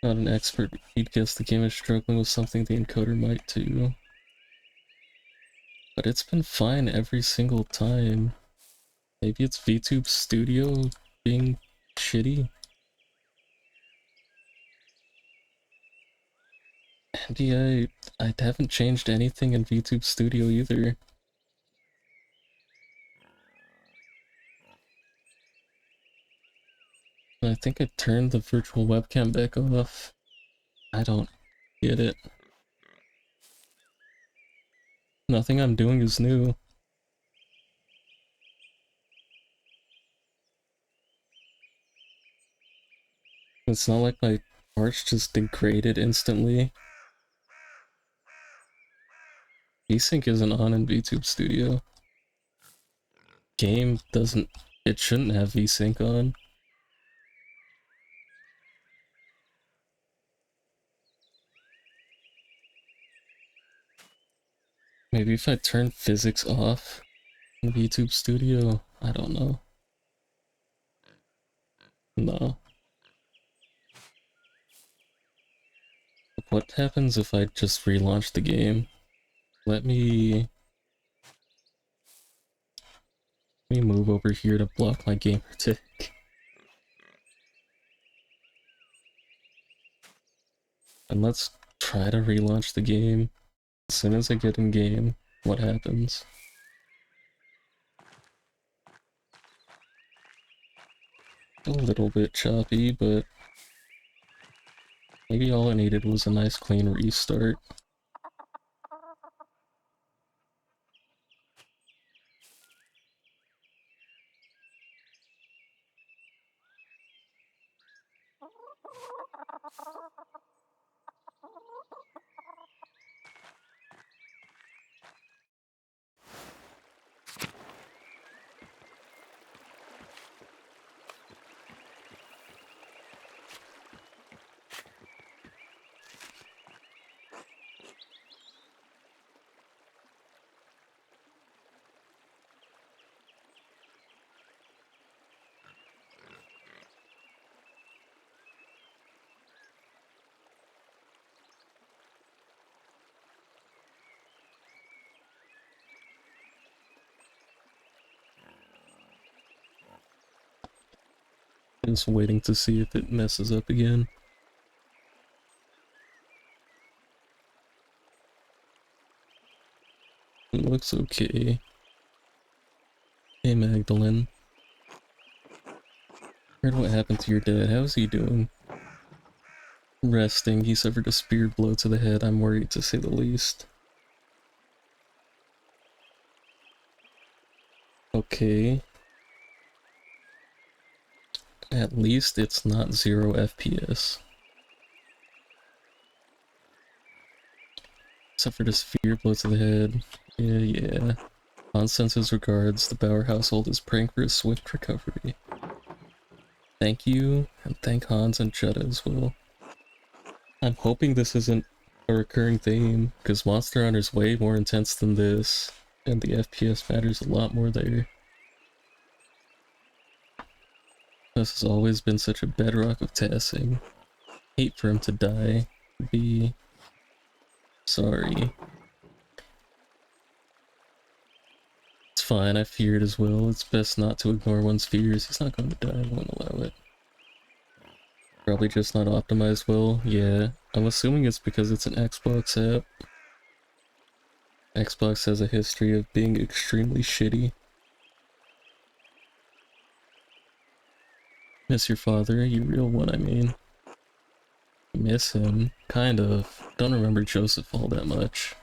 Not an expert, he'd guess the game is struggling with something the encoder might too. But it's been fine every single time. Maybe it's VTube Studio being shitty? And yeah, I haven't changed anything in VTube Studio either. I think I turned the virtual webcam back off. I don't get it. Nothing I'm doing is new. It's not like my parts just degraded instantly. VSync isn't on in VTube Studio. Game doesn't... It shouldn't have VSync on. Maybe if I turn physics off in VTube Studio, I don't know. No. What happens if I just relaunch the game? Let me move over here to block my gamer tick. And let's try to relaunch the game. As soon as I get in game, what happens? A little bit choppy, but maybe all I needed was a nice clean restart. Just waiting to see if it messes up again. It looks okay. Hey Magdalene. Heard what happened to your dad. How's he doing? Resting. He suffered a spear blow to the head. I'm worried to say the least. Okay. At least it's not 0 FPS. Suffered a spear blow to the head. Yeah. Han sends his regards. The Bauer household is praying for his swift recovery. Thank you, and thank Hans and Jetta as well. I'm hoping this isn't a recurring theme, because Monster Hunter's way more intense than this, and the FPS matters a lot more there. This has always been such a bedrock of Tassing. Hate for him to die. Be sorry. It's fine, I feared as well. It's best not to ignore one's fears. He's not going to die, I won't allow it. Probably just not optimized well. Yeah, I'm assuming it's because it's an Xbox app. Xbox has a history of being extremely shitty. Miss your father, you real one, I mean. Miss him, kind of. Don't remember Joseph all that much.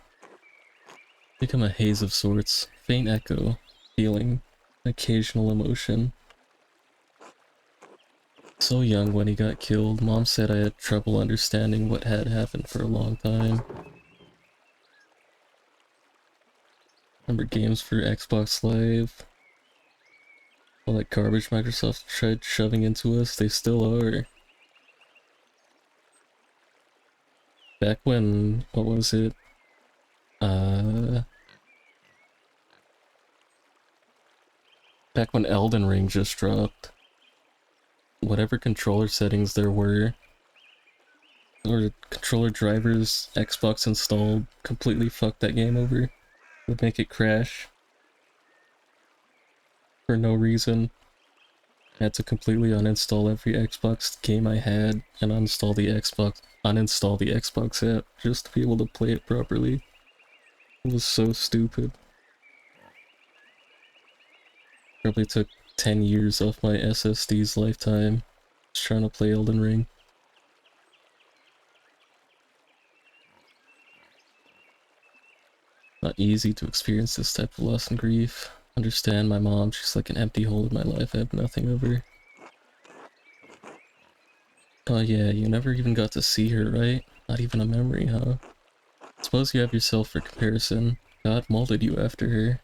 Become a haze of sorts, faint echo, feeling, occasional emotion. So young when he got killed. Mom said I had trouble understanding what had happened for a long time. Remember games for Xbox Live? All that garbage Microsoft tried shoving into us, they still are. Back when, what was it? Back when Elden Ring just dropped. Whatever controller settings there were, or controller drivers Xbox installed, completely fucked that game over. Would make it crash. For no reason. I had to completely uninstall every Xbox game I had and uninstall the Xbox app just to be able to play it properly. It was so stupid. Probably took 10 years off my SSD's lifetime just trying to play Elden Ring. Not easy to experience this type of loss and grief. Understand my mom, she's like an empty hole in my life, I have nothing of her. Oh yeah, you never even got to see her, right? Not even a memory, huh? Suppose you have yourself for comparison. God molded you after her.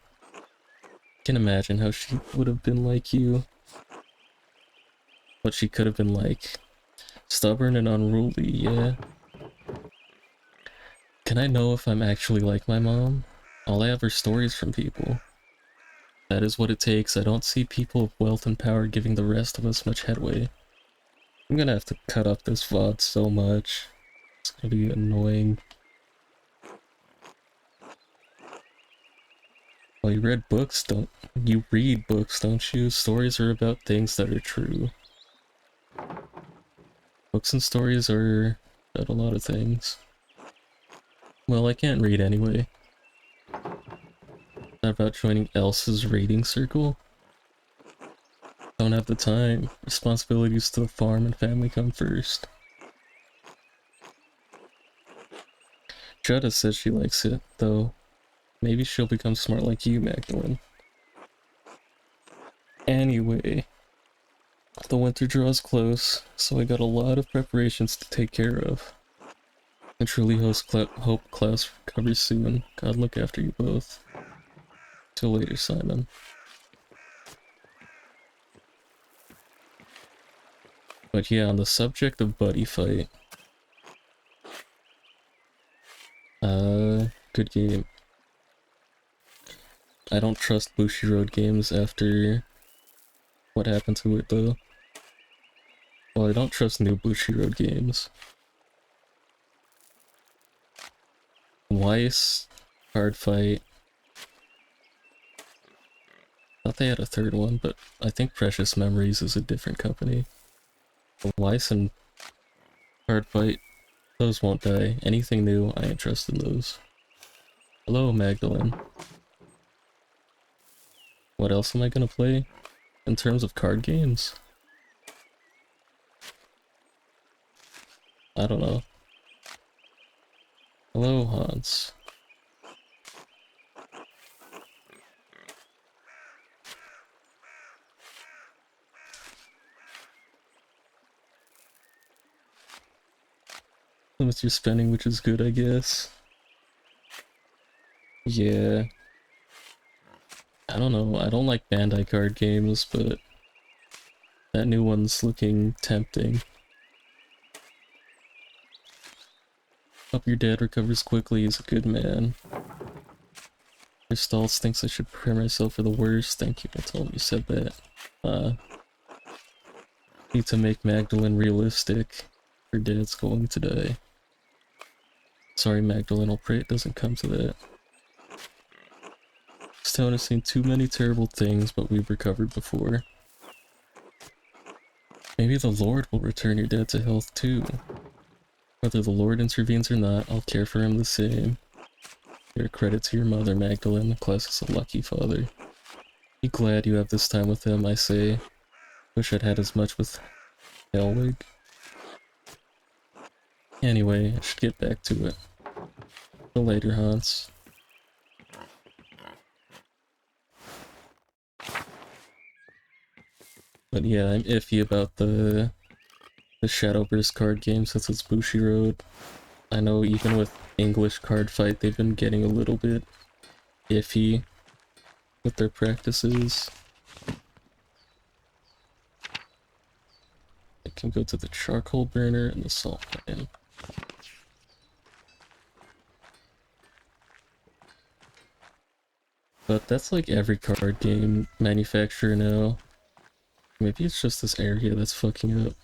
Can imagine how she would have been like you. What she could have been like. Stubborn and unruly, yeah. Can I know if I'm actually like my mom? All I have are stories from people. That is what it takes. I don't see people of wealth and power giving the rest of us much headway. I'm gonna have to cut up this VOD so much. It's gonna be annoying. Well, you read books, don't you? Read books, don't you? Stories are about things that are true. Books and stories are about a lot of things. Well, I can't read anyway. Not about joining Elsa's reading circle? Don't have the time. Responsibilities to the farm and family come first. Jutta says she likes it, though. Maybe she'll become smart like you, Magdalene. Anyway, the winter draws close, so I got a lot of preparations to take care of. I truly hope Klaus recovers soon. God look after you both. Till later, Simon. But yeah, on the subject of buddy fight. Good game. I don't trust Bushiroad games after what happened to it though. Well, I don't trust new Bushiroad games. Weiss, Hard Fight. Thought they had a third one, but I think Precious Memories is a different company. Weiss and Hard Fight, those won't die. Anything new, I ain't trusting those. Hello, Magdalene. What else am I gonna play? In terms of card games? I don't know. Hello, Hans. Limits your spending, which is good, I guess. Yeah. I don't know, I don't like Bandai card games, but that new one's looking tempting. Hope your dad recovers quickly, he's a good man. Staltz thinks I should prepare myself for the worst. Thank you, I told him you said that. Need to make Magdalene realistic. Her dad's going to die. Sorry, Magdalene, I'll pray it doesn't come to that. This town has seen too many terrible things, but we've recovered before. Maybe the Lord will return your dad to health too. Whether the Lord intervenes or not, I'll care for him the same. You're a credit to your mother, Magdalene. Klaus is a lucky father. Be glad you have this time with him, I say. Wish I'd had as much with Helwig. Anyway, I should get back to it. Till later, Hans. But yeah, I'm iffy about the the Shadowverse card game since it's Bushiroad. I know even with English Card Fight, they've been getting a little bit iffy with their practices. I can go to the charcoal burner and the salt pan. But that's like every card game manufacturer now. Maybe it's just this area that's fucking up.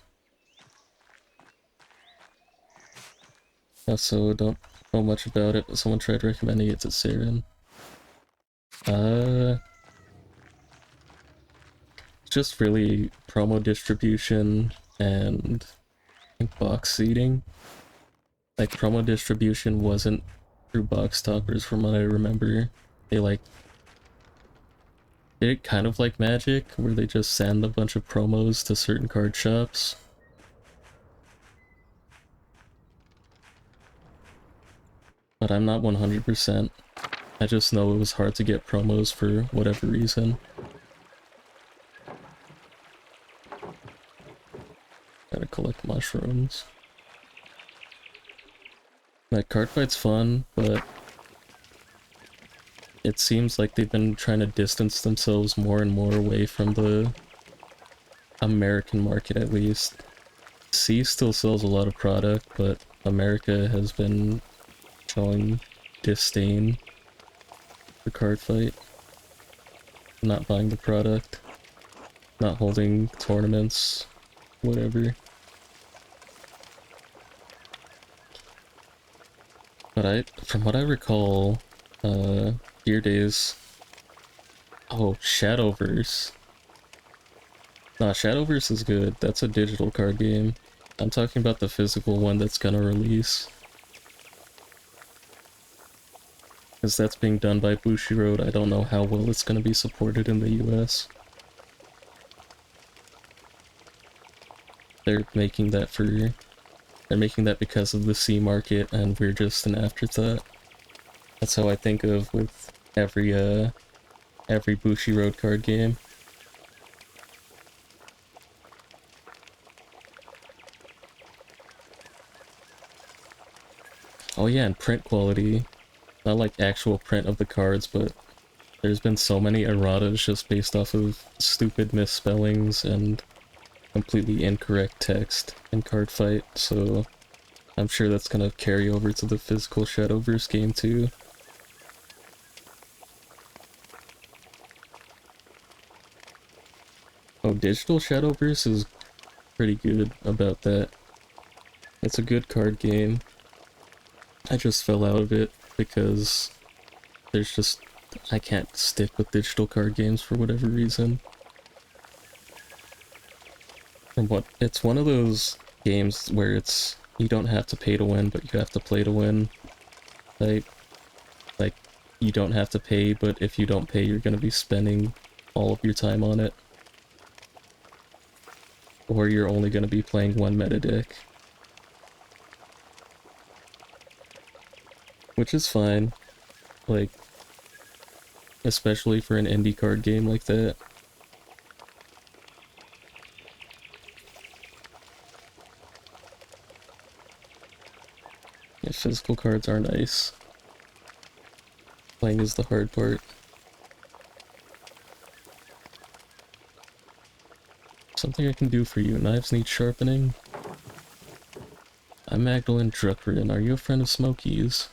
Also, don't know much about it, but someone tried recommending it to Saren. Just really promo distribution and box seating. Like, promo distribution wasn't through box toppers from what I remember. They like did it kind of like Magic, where they just send a bunch of promos to certain card shops. But I'm not 100%. I just know it was hard to get promos for whatever reason. Gotta collect mushrooms. That card fight's fun, but it seems like they've been trying to distance themselves more and more away from the American market, at least. C still sells a lot of product, but America has been showing disdain for card fight. Not buying the product. Not holding tournaments. Whatever. But from what I recall, Gear Days... Oh, Shadowverse. Nah, Shadowverse is good. That's a digital card game. I'm talking about the physical one that's gonna release. Because that's being done by Bushiroad. I don't know how well it's gonna be supported in the US. They're making that because of the C market, and we're just an afterthought. That's how I think of with every Bushiroad card game. Oh yeah, and print quality. Not like actual print of the cards, but there's been so many erratas just based off of stupid misspellings and completely incorrect text in card fight, so I'm sure that's gonna carry over to the physical Shadowverse game too. Oh, digital Shadowverse is pretty good about that. It's a good card game. I just fell out of it because I can't stick with digital card games for whatever reason. It's one of those games where you don't have to pay to win, but you have to play to win. Like you don't have to pay, but if you don't pay, you're gonna be spending all of your time on it. Or you're only gonna be playing one meta deck. Which is fine. Like, especially for an indie card game like that. Yeah, physical cards are nice. Playing is the hard part. Something I can do for you. Knives need sharpening. I'm Magdalene Druckrin. Are you a friend of Smokey's?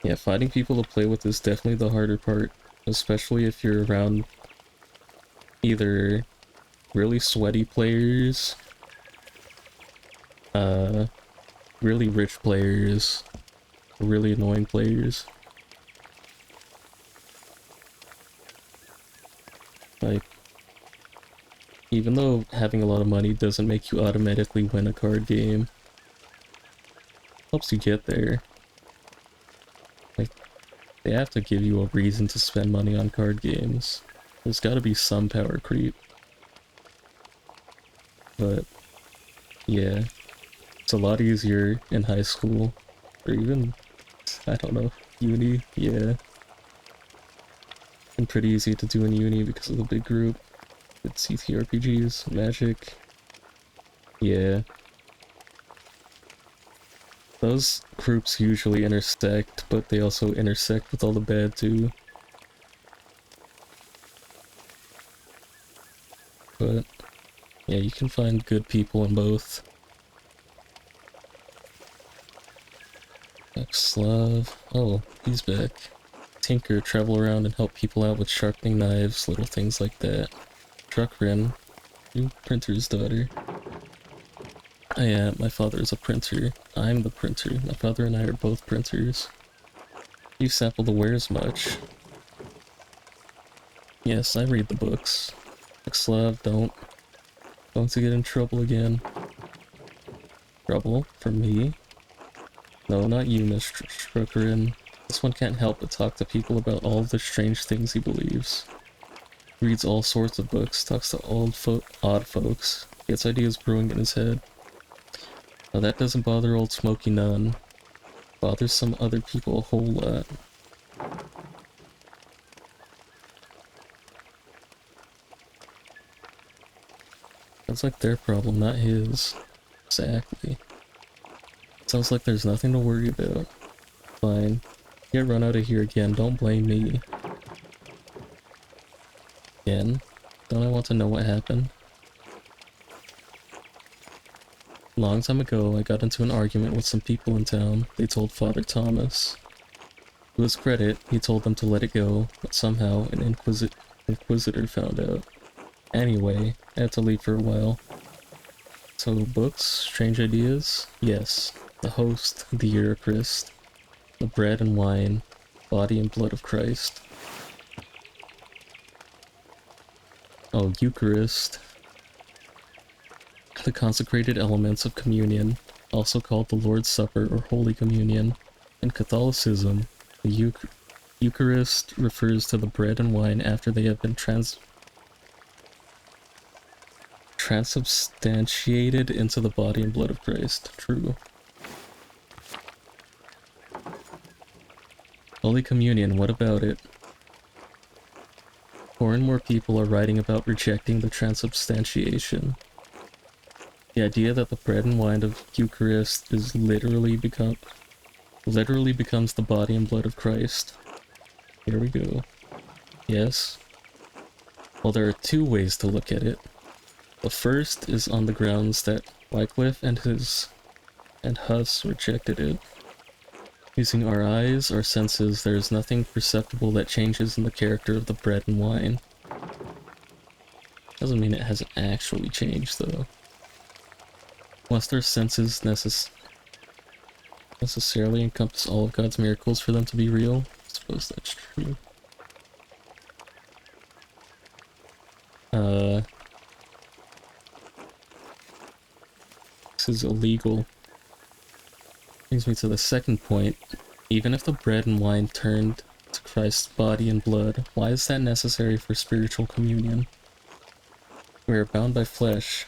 Yeah, finding people to play with is definitely the harder part, especially if you're around either really sweaty players, really rich players, really annoying players. Like, even though having a lot of money doesn't make you automatically win a card game, helps you get there. Like, they have to give you a reason to spend money on card games. There's gotta be some power creep. But, yeah. It's a lot easier in high school, or even, I don't know, uni, yeah. And pretty easy to do in uni because of the big group. It's CTRPGs, Magic, Yeah. Those groups usually intersect, but they also intersect with all the bad too. But yeah, you can find good people in both. Slav. Oh, he's back. Tinker, travel around and help people out with sharpening knives, little things like that. Truckrin, you printer's daughter. I am. My father is a printer. I'm the printer. My father and I are both printers. You sample the wares much. Yes, I read the books. Slav, don't to get in trouble again. Trouble? For me? No, not you, Miss Struckerin. This one can't help but talk to people about all the strange things he believes. Reads all sorts of books, talks to odd folks, gets ideas brewing in his head. Now that doesn't bother old Smoky none. Bothers some other people a whole lot. Sounds like their problem, not his. Exactly. Sounds like there's nothing to worry about. Fine. Get run out of here again, don't blame me. Again? Don't I want to know what happened? Long time ago, I got into an argument with some people in town. They told Father Thomas. To his credit, he told them to let it go, but somehow an inquisitor found out. Anyway, I had to leave for a while. So, books? Strange ideas? Yes. The host, the Eucharist, the bread and wine, body and blood of Christ. Oh, Eucharist. The consecrated elements of communion, also called the Lord's Supper or Holy Communion. In Catholicism, the Eucharist refers to the bread and wine after they have been transubstantiated into the body and blood of Christ. True. Holy Communion, what about it? More and more people are writing about rejecting the transubstantiation. The idea that the bread and wine of Eucharist is literally becomes the body and blood of Christ. Here we go. Yes. Well, there are two ways to look at it. The first is on the grounds that Wycliffe and Huss rejected it. Using our eyes, our senses, there is nothing perceptible that changes in the character of the bread and wine. Doesn't mean it hasn't actually changed, though. Must our senses necessarily encompass all of God's miracles for them to be real? I suppose that's true. This is illegal. Brings me to the second point. Even if the bread and wine turned to Christ's body and blood, why is that necessary for spiritual communion? We are bound by flesh,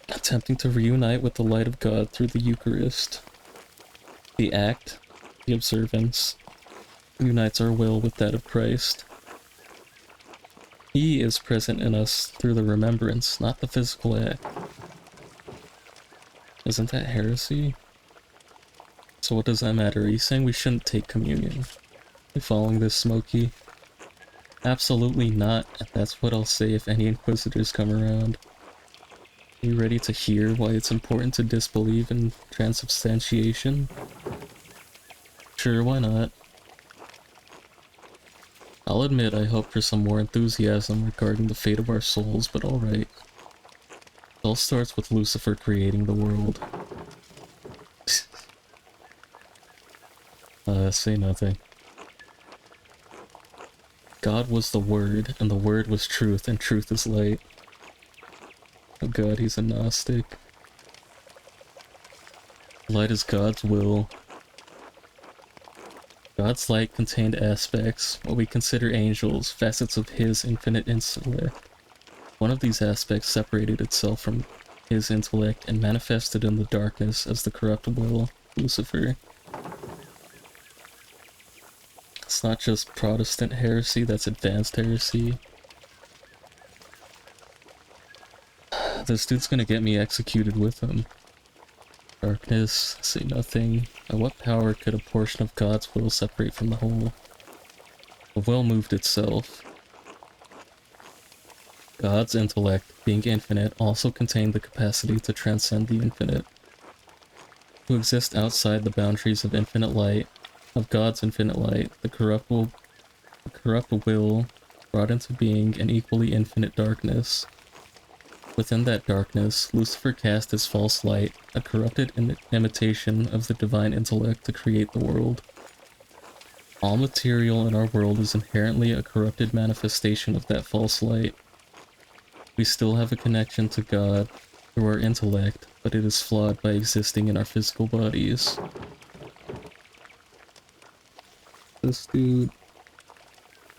attempting to reunite with the light of God through the Eucharist. The act, the observance, unites our will with that of Christ. He is present in us through the remembrance, not the physical act. Isn't that heresy? So what does that matter? Are you saying we shouldn't take communion? Are you following this, Smokey? Absolutely not. That's what I'll say if any inquisitors come around. Are you ready to hear why it's important to disbelieve in transubstantiation? Sure, why not? I'll admit I hope for some more enthusiasm regarding the fate of our souls, but alright. It all starts with Lucifer creating the world. Say nothing. God was the Word, and the Word was truth, and truth is light. Oh god, he's a Gnostic. Light is God's will. God's light contained aspects, what we consider angels, facets of his infinite intellect. One of these aspects separated itself from his intellect and manifested in the darkness as the corruptible Lucifer. It's not just Protestant heresy, that's advanced heresy. this dude's gonna get me executed with him. Darkness, say nothing. By what power could a portion of God's will separate from the whole? The will moved itself. God's intellect, being infinite, also contained the capacity to transcend the infinite. To exist outside the boundaries of infinite light, of God's infinite light, the corrupt will brought into being an equally infinite darkness. Within that darkness, Lucifer cast his false light, a corrupted imitation of the divine intellect to create the world. All material in our world is inherently a corrupted manifestation of that false light. We still have a connection to God through our intellect, but it is flawed by existing in our physical bodies. This dude...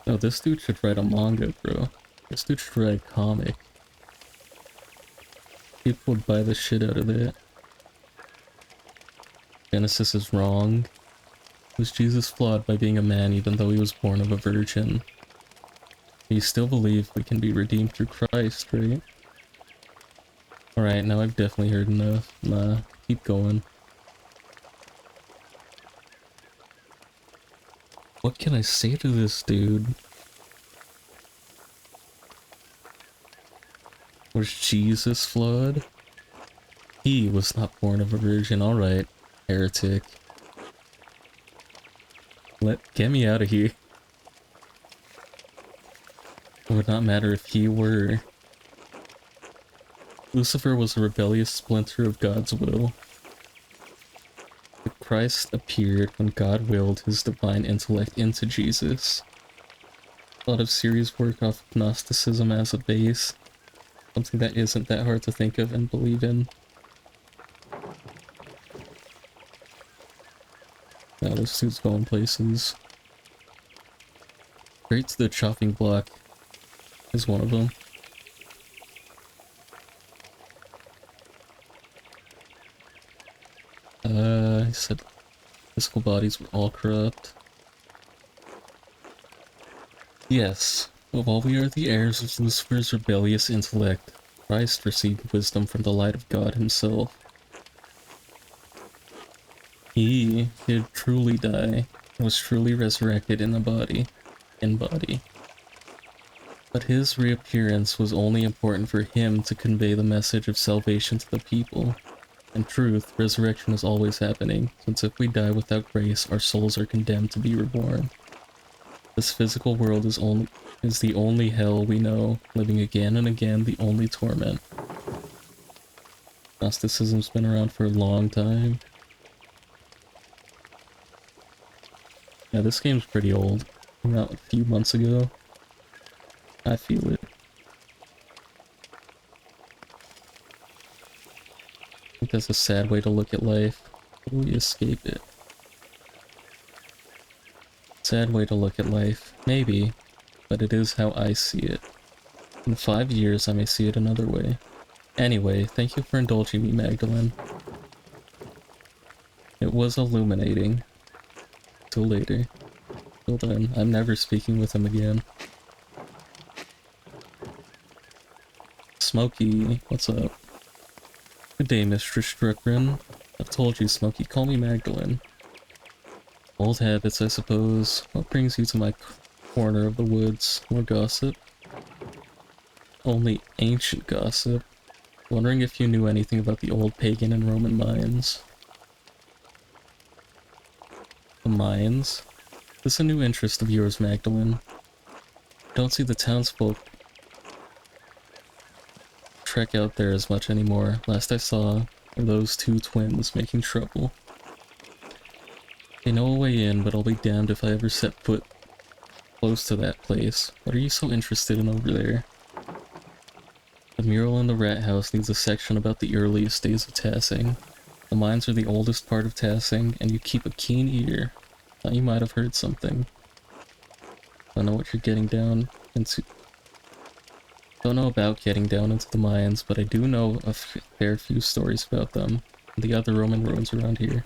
No, this dude should write a manga, bro. This dude should write a comic. People would buy the shit out of that. Genesis is wrong. Was Jesus flawed by being a man even though he was born of a virgin? You still believe we can be redeemed through Christ, right? Alright, now I've definitely heard enough. Nah, keep going. What can I say to this dude? Was Jesus flawed? He was not born of a virgin. Alright, heretic. Get me out of here. It would not matter if he were. Lucifer was a rebellious splinter of God's will. But Christ appeared when God willed his divine intellect into Jesus. A lot of serious work off of Gnosticism as a base. Something that isn't that hard to think of and believe in. Now this dude's going places. Straight to the chopping block is one of them. He said physical bodies were all corrupt. Yes, but while we are the heirs of Lucifer's rebellious intellect, Christ received wisdom from the light of God himself. He did truly die, and was truly resurrected in body. But his reappearance was only important for him to convey the message of salvation to the people. In truth, resurrection is always happening, since if we die without grace, our souls are condemned to be reborn. This physical world is the only hell we know, living again and again the only torment. Gnosticism's been around for a long time. Yeah, this game's pretty old. Came out a few months ago. I feel it. I think that's a sad way to look at life. How do we escape it? Sad way to look at life. Maybe, but it is how I see it. In 5 years, I may see it another way. Anyway, thank you for indulging me, Magdalene. It was illuminating. Till later. Till then, I'm never speaking with him again. Smokey, what's up? Good day, Mr. Strickland. I've told you, Smokey, call me Magdalene. Old habits, I suppose. What brings you to my corner of the woods? More gossip? Only ancient gossip. Wondering if you knew anything about the old pagan and Roman mines. The mines? This a new interest of yours, Magdalene? I don't see the townsfolk trek out there as much anymore. Last I saw were those two twins making trouble. They know a way in, but I'll be damned if I ever set foot close to that place. What are you so interested in over there? The mural in the rat house needs a section about the earliest days of Tassing. The mines are the oldest part of Tassing, and you keep a keen ear. Thought you might have heard something. Don't know what you're getting down into. Don't know about getting down into the mines, but I do know a fair few stories about them, and the other Roman ruins around here.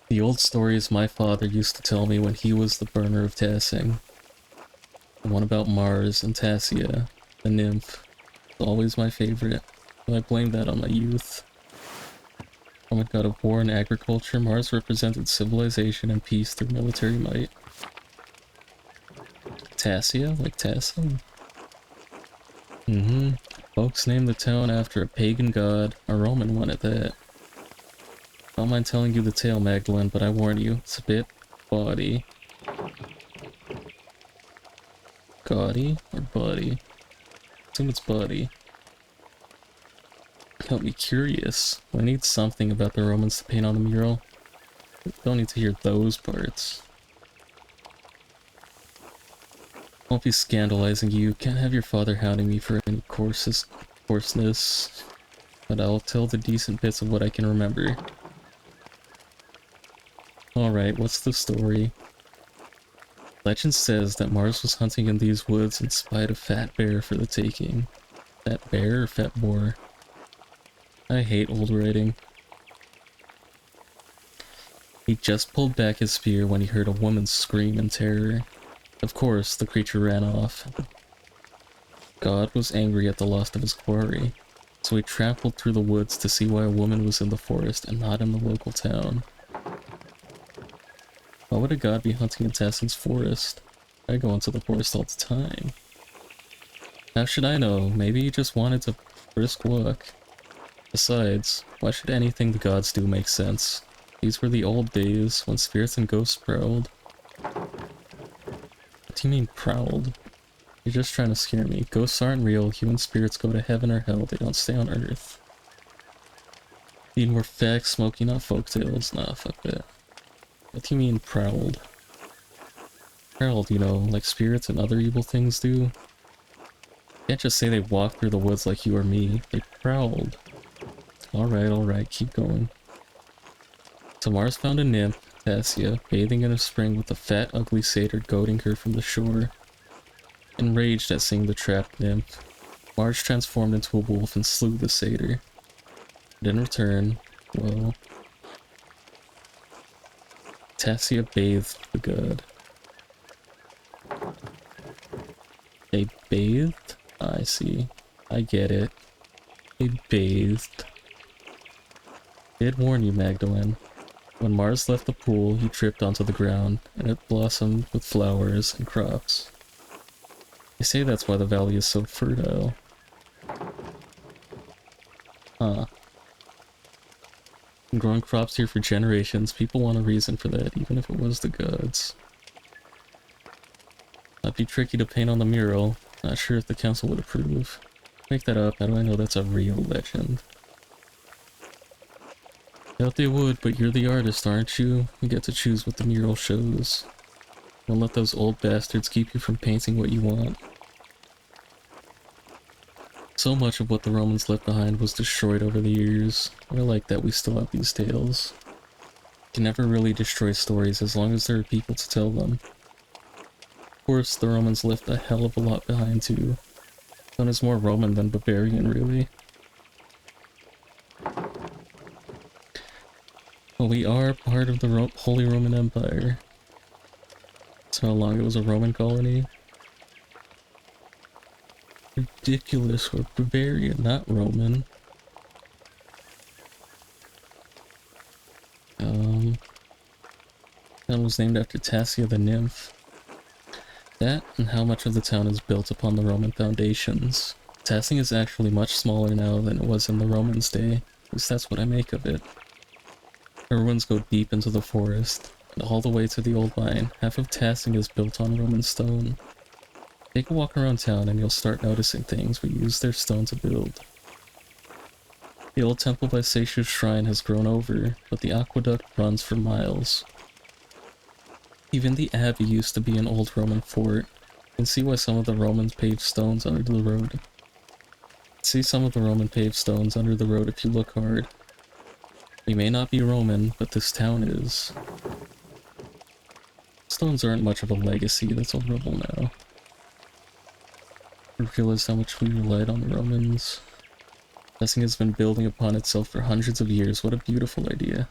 The old stories my father used to tell me when he was the burner of Tassing. The one about Mars and Tassia, the nymph. Always my favorite. But I blame that on my youth. Roman god of war and agriculture, Mars represented civilization and peace through military might. Tassia? Like Tassim? Mm-hmm. Folks named the town after a pagan god, a Roman one at that. Don't mind telling you the tale, Magdalene, but I warn you, it's a bit bawdy. Gaudy? Or buddy? I assume it's buddy. Got me curious. I need something about the Romans to paint on the mural. Don't need to hear those parts. Won't be scandalizing you. Can't have your father hounding me for any coarseness. But I'll tell the decent bits of what I can remember. Alright, what's the story? Legend says that Mars was hunting in these woods and spied a fat bear for the taking. Fat bear or fat boar? I hate old writing. He just pulled back his spear when he heard a woman scream in terror. Of course, the creature ran off. God was angry at the loss of his quarry, so he trampled through the woods to see why a woman was in the forest and not in the local town. Why would a god be hunting in Tassin's forest? I go into the forest all the time. How should I know? Maybe he just wanted to brisk walk. Besides, why should anything the gods do make sense? These were the old days, when spirits and ghosts prowled. What do you mean, prowled? You're just trying to scare me. Ghosts aren't real, human spirits go to heaven or hell, they don't stay on Earth. Need more facts, Smokey, not folktales. Nah, fuck that. What do you mean, prowled? Prowled, you know, like spirits and other evil things do? You can't just say they walked through the woods like you or me. They prowled. Alright, keep going. So Mars found a nymph, Tassia, bathing in a spring with a fat, ugly satyr goading her from the shore. Enraged at seeing the trapped nymph, Mars transformed into a wolf and slew the satyr. But in return, well, Tassia bathed the god. They bathed? I see. I get it. They bathed. Did warn you, Magdalene. When Mars left the pool, he tripped onto the ground, and it blossomed with flowers and crops. They say that's why the valley is so fertile. Huh. Been growing crops here for generations. People want a reason for that, even if it was the gods. Might be tricky to paint on the mural. Not sure if the council would approve. Make that up, how do I know that's a real legend? Doubt they would, but you're the artist, aren't you? You get to choose what the mural shows. Don't let those old bastards keep you from painting what you want. So much of what the Romans left behind was destroyed over the years. I like that we still have these tales. You can never really destroy stories as long as there are people to tell them. Of course, the Romans left a hell of a lot behind too. One is more Roman than Bavarian, really. But we are part of the Holy Roman Empire. That's how long it was a Roman colony. Ridiculous, we're Bavarian, not Roman. Town was named after Tassia the nymph. That, and how much of the town is built upon the Roman foundations. Tassia is actually much smaller now than it was in the Romans' day. At least that's what I make of it. The ruins go deep into the forest, and all the way to the old mine. Half of Tassia is built on Roman stone. Take a walk around town and you'll start noticing things we used their stone to build. The old temple by Seishu's shrine has grown over, but the aqueduct runs for miles. Even the abbey used to be an old Roman fort. You can see why some of the Romans paved stones under the road. See some of the Roman paved stones under the road if you look hard. We may not be Roman, but this town is. Stones aren't much of a legacy, that's all rubble now. I realized how much we relied on the Romans. Blessing has been building upon itself for hundreds of years. What a beautiful idea.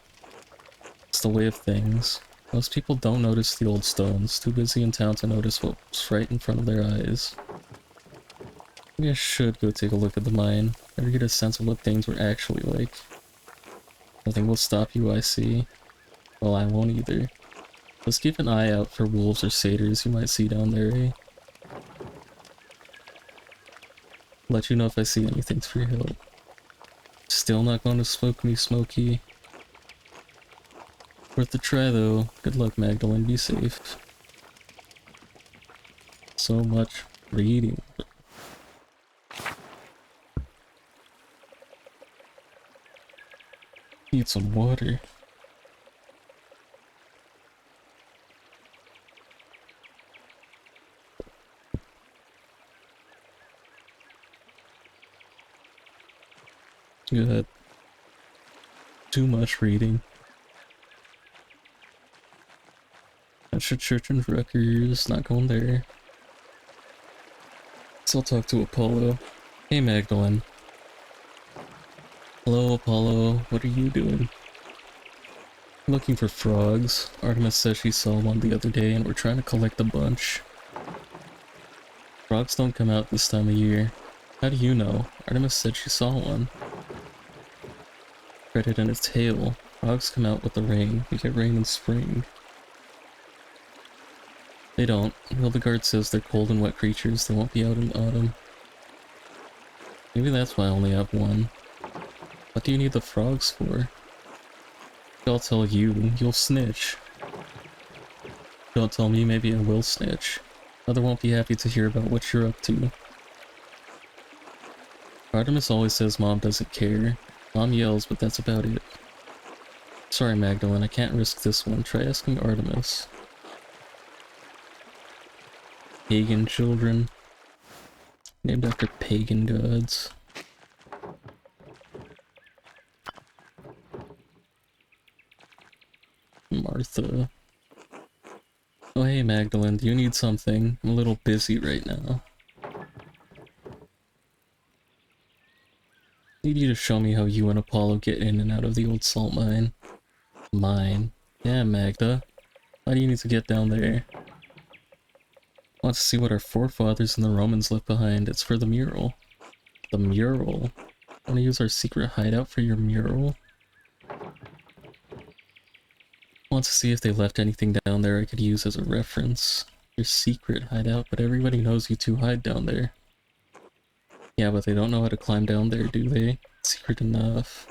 It's the way of things. Most people don't notice the old stones, too busy in town to notice what's right in front of their eyes. Maybe I should go take a look at the mine. Better get a sense of what things were actually like. Nothing will stop you, I see. Well, I won't either. Let's keep an eye out for wolves or satyrs you might see down there, eh? Let you know if I see anything for your help. Still not going to smoke me, Smokey. Worth a try, though. Good luck, Magdalene. Be safe. So much reading. Need some water. Good. Too much reading. That's your church and Rutgers. Not going there. So I'll talk to Apollo. Hey, Magdalene. Hello, Apollo. What are you doing? Looking for frogs. Artemis says she saw one the other day and we're trying to collect a bunch. Frogs don't come out this time of year. How do you know? Artemis said she saw one. Read it in its tail. Frogs come out with the rain. We get rain in spring. They don't. Hildegard says they're cold and wet creatures. They won't be out in autumn. Maybe that's why I only have one. What do you need the frogs for? I'll tell you. You'll snitch. Don't tell me, maybe I will snitch. Mother won't be happy to hear about what you're up to. Artemis always says Mom doesn't care. Mom yells, but that's about it. Sorry, Magdalene, I can't risk this one. Try asking Artemis. Pagan children. Named after pagan gods. Martha. Oh hey Magdalene, do you need something? I'm a little busy right now. Need you to show me how you and Apollo get in and out of the old salt mine. Mine. Yeah, Magda. Why do you need to get down there? I want to see what our forefathers and the Romans left behind. It's for the mural. The mural? Want to use our secret hideout for your mural? Want to see if they left anything down there I could use as a reference. Your secret hideout, but everybody knows you two hide down there. Yeah, but they don't know how to climb down there, do they? Secret enough.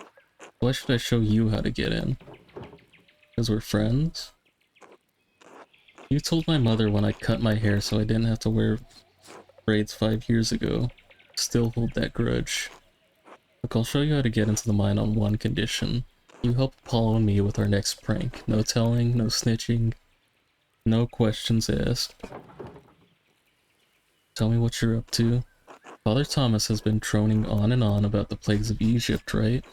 Why should I show you how to get in? Because we're friends? You told my mother when I cut my hair so I didn't have to wear braids 5 years ago. Still hold that grudge. Look, I'll show you how to get into the mine on one condition. You help Apollo and me with our next prank. No telling, no snitching, no questions asked. Tell me what you're up to. Father Thomas has been droning on and on about the plagues of Egypt, right?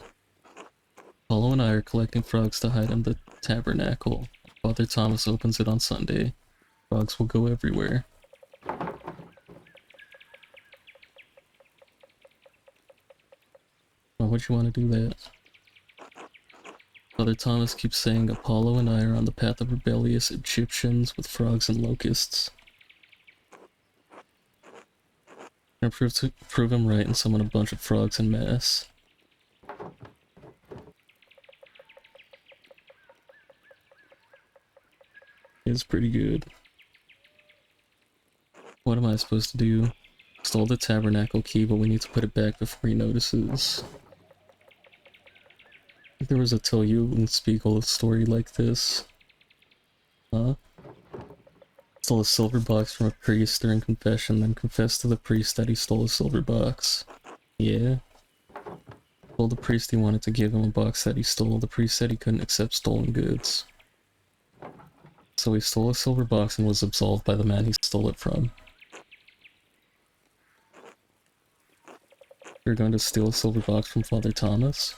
Apollo and I are collecting frogs to hide in the tabernacle. Father Thomas opens it on Sunday. Frogs will go everywhere. Why would you want to do that? Father Thomas keeps saying Apollo and I are on the path of rebellious Egyptians with frogs and locusts. I'm gonna prove him right and summon a bunch of frogs en masse. It's pretty good. What am I supposed to do? Stole the tabernacle key, but we need to put it back before he notices. I think there was a Till You Spiegel story like this. Huh? Stole a silver box from a priest during confession, then confessed to the priest that he stole a silver box. Yeah. Told the priest he wanted to give him a box that he stole. The priest said he couldn't accept stolen goods. So he stole a silver box and was absolved by the man he stole it from. You're going to steal a silver box from Father Thomas?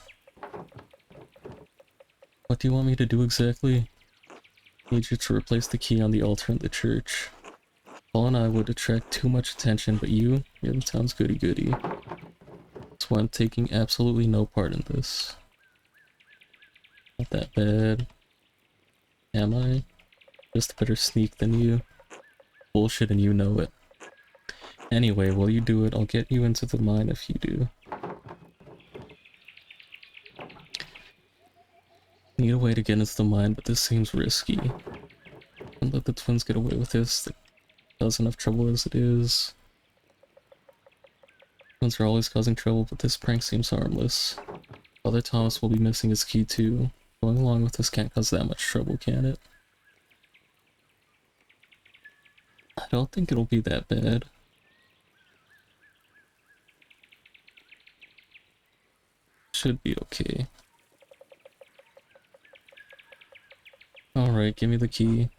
What do you want me to do exactly? I need you to replace the key on the altar in the church. Paul and I would attract too much attention, but you're the town's goody-goody. That's why I'm taking absolutely no part in this. Not that bad. Am I? Just a better sneak than you. Bullshit and you know it. Anyway, while you do it, I'll get you into the mine if you do. Need a way to get into the mine, but this seems risky. Don't let the twins get away with this. They cause enough trouble as it is. Twins are always causing trouble, but this prank seems harmless. Father Thomas will be missing his key too. Going along with this can't cause that much trouble, can it? I don't think it'll be that bad. Should be okay. Alright, give me the key.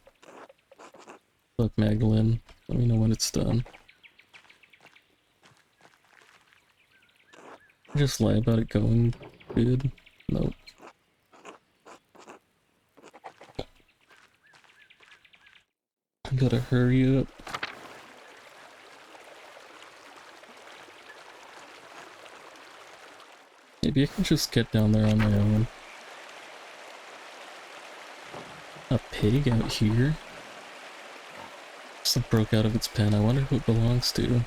Look, Magdalene. Let me know when it's done. Just lie about it going good. Nope. I gotta hurry up. Maybe I can just get down there on my own. A pig out here? Just broke out of its pen. I wonder who it belongs to.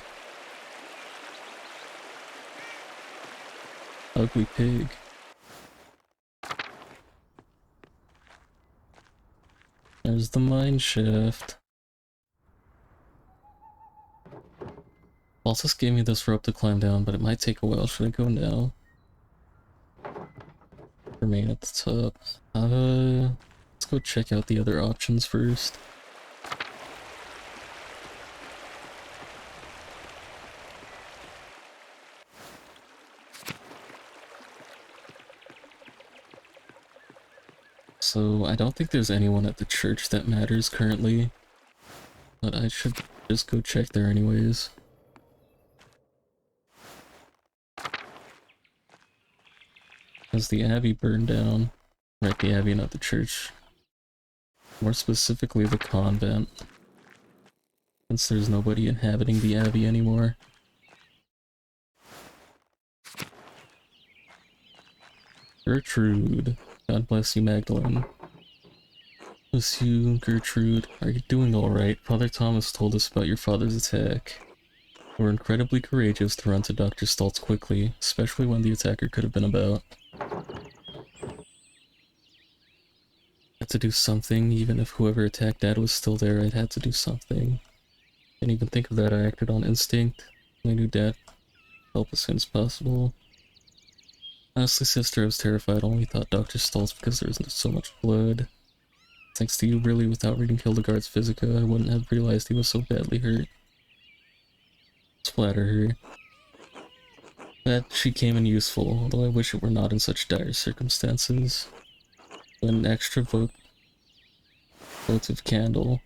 Ugly pig. There's the mine shaft. Baltus gave me this rope to climb down, but it might take a while. Should I go now? Remain at the top. Let's go check out the other options first. So, I don't think there's anyone at the church that matters currently, but I should just go check there anyways. As the abbey burned down. Right, the abbey, not the church. More specifically, the convent. Since there's nobody inhabiting the abbey anymore. Gertrude. God bless you, Magdalene. Bless you, Gertrude. Are you doing alright? Father Thomas told us about your father's attack. We're incredibly courageous to run to Dr. Stultz quickly, especially when the attacker could have been about. Had to do something, even if whoever attacked Dad was still there, I'd had to do something. Didn't even think of that, I acted on instinct. I knew Dad would help as soon as possible. Honestly, sister, I was terrified, only thought Dr. Stultz because there was so much blood. Thanks to you, really, without reading Hildegard's Physica, I wouldn't have realized he was so badly hurt. Splatter her. That she came in useful, although I wish it were not in such dire circumstances. An extra votive candle.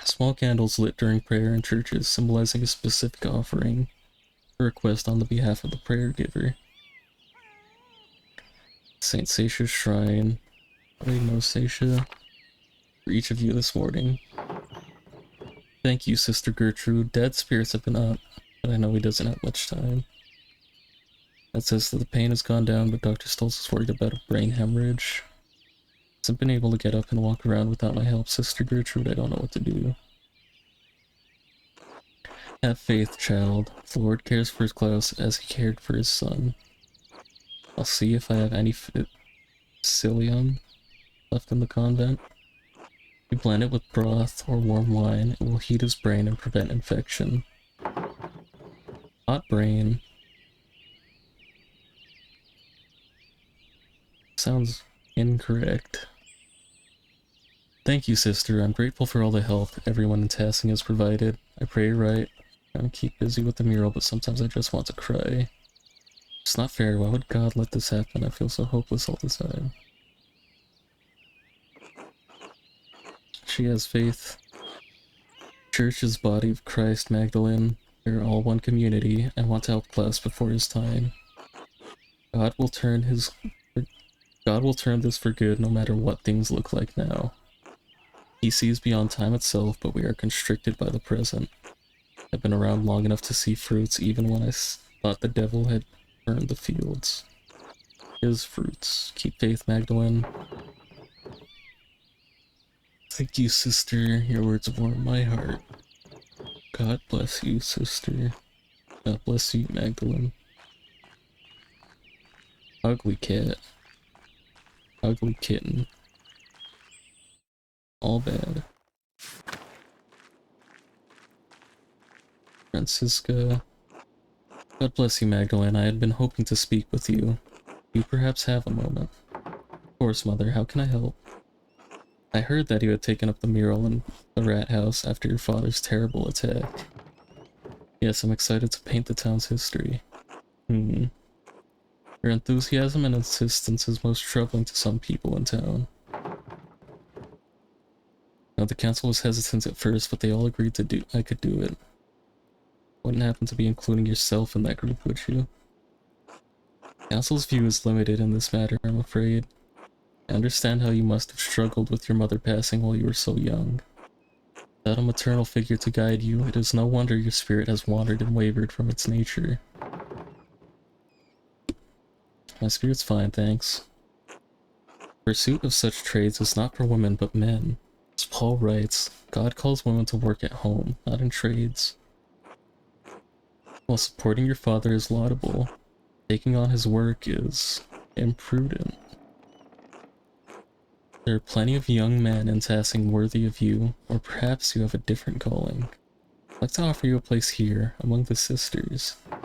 Small candles lit during prayer in churches, symbolizing a specific offering, a request on the behalf of the prayer giver. Saint Satia's shrine. I know Satia. For each of you this morning. Thank you, Sister Gertrude. Dad's spirits have been up, but I know he doesn't have much time. That says that the pain has gone down, but Dr. Stultz is worried about a brain hemorrhage. Hasn't been able to get up and walk around without my help, Sister Gertrude. I don't know what to do. Have faith, child. The Lord cares for Klaus as he cared for his son. I'll see if I have any psyllium left in the convent. If you blend it with broth or warm wine, it will heat his brain and prevent infection. Hot brain. Sounds incorrect. Thank you, sister. I'm grateful for all the help everyone in Tassing has provided. I pray you're right. I'm keep busy with the mural, but sometimes I just want to cry. It's not fair. Why would God let this happen? I feel so hopeless all the time. She has faith. Church is body of Christ, Magdalene. We're all one community. I want to help Klaus before his time. God will turn this for good no matter what things look like now. He sees beyond time itself, but we are constricted by the present. I've been around long enough to see fruits even when I thought the devil had burned the fields. His fruits. Keep faith, Magdalene. Thank you, sister. Your words warm my heart. God bless you, sister. God bless you, Magdalene. Ugly cat. Ugly kitten. All bad. Francisca. God bless you, Magdalene. I had been hoping to speak with you. You perhaps have a moment. Of course, Mother. How can I help? I heard that you had taken up the mural in the rat house after your father's terrible attack. Yes, I'm excited to paint the town's history. Your enthusiasm and insistence is most troubling to some people in town. Now, the council was hesitant at first, but they all agreed I could do it. Wouldn't happen to be including yourself in that group, would you? Council's view is limited in this matter, I'm afraid. I understand how you must have struggled with your mother passing while you were so young. Without a maternal figure to guide you, it is no wonder your spirit has wandered and wavered from its nature. My spirit's fine, thanks. Pursuit of such trades is not for women but men. As Paul writes, God calls women to work at home, not in trades. While supporting your father is laudable, taking on his work is imprudent. There are plenty of young men in tasking worthy of you, or perhaps you have a different calling. I'd like to offer you a place here, among the sisters. I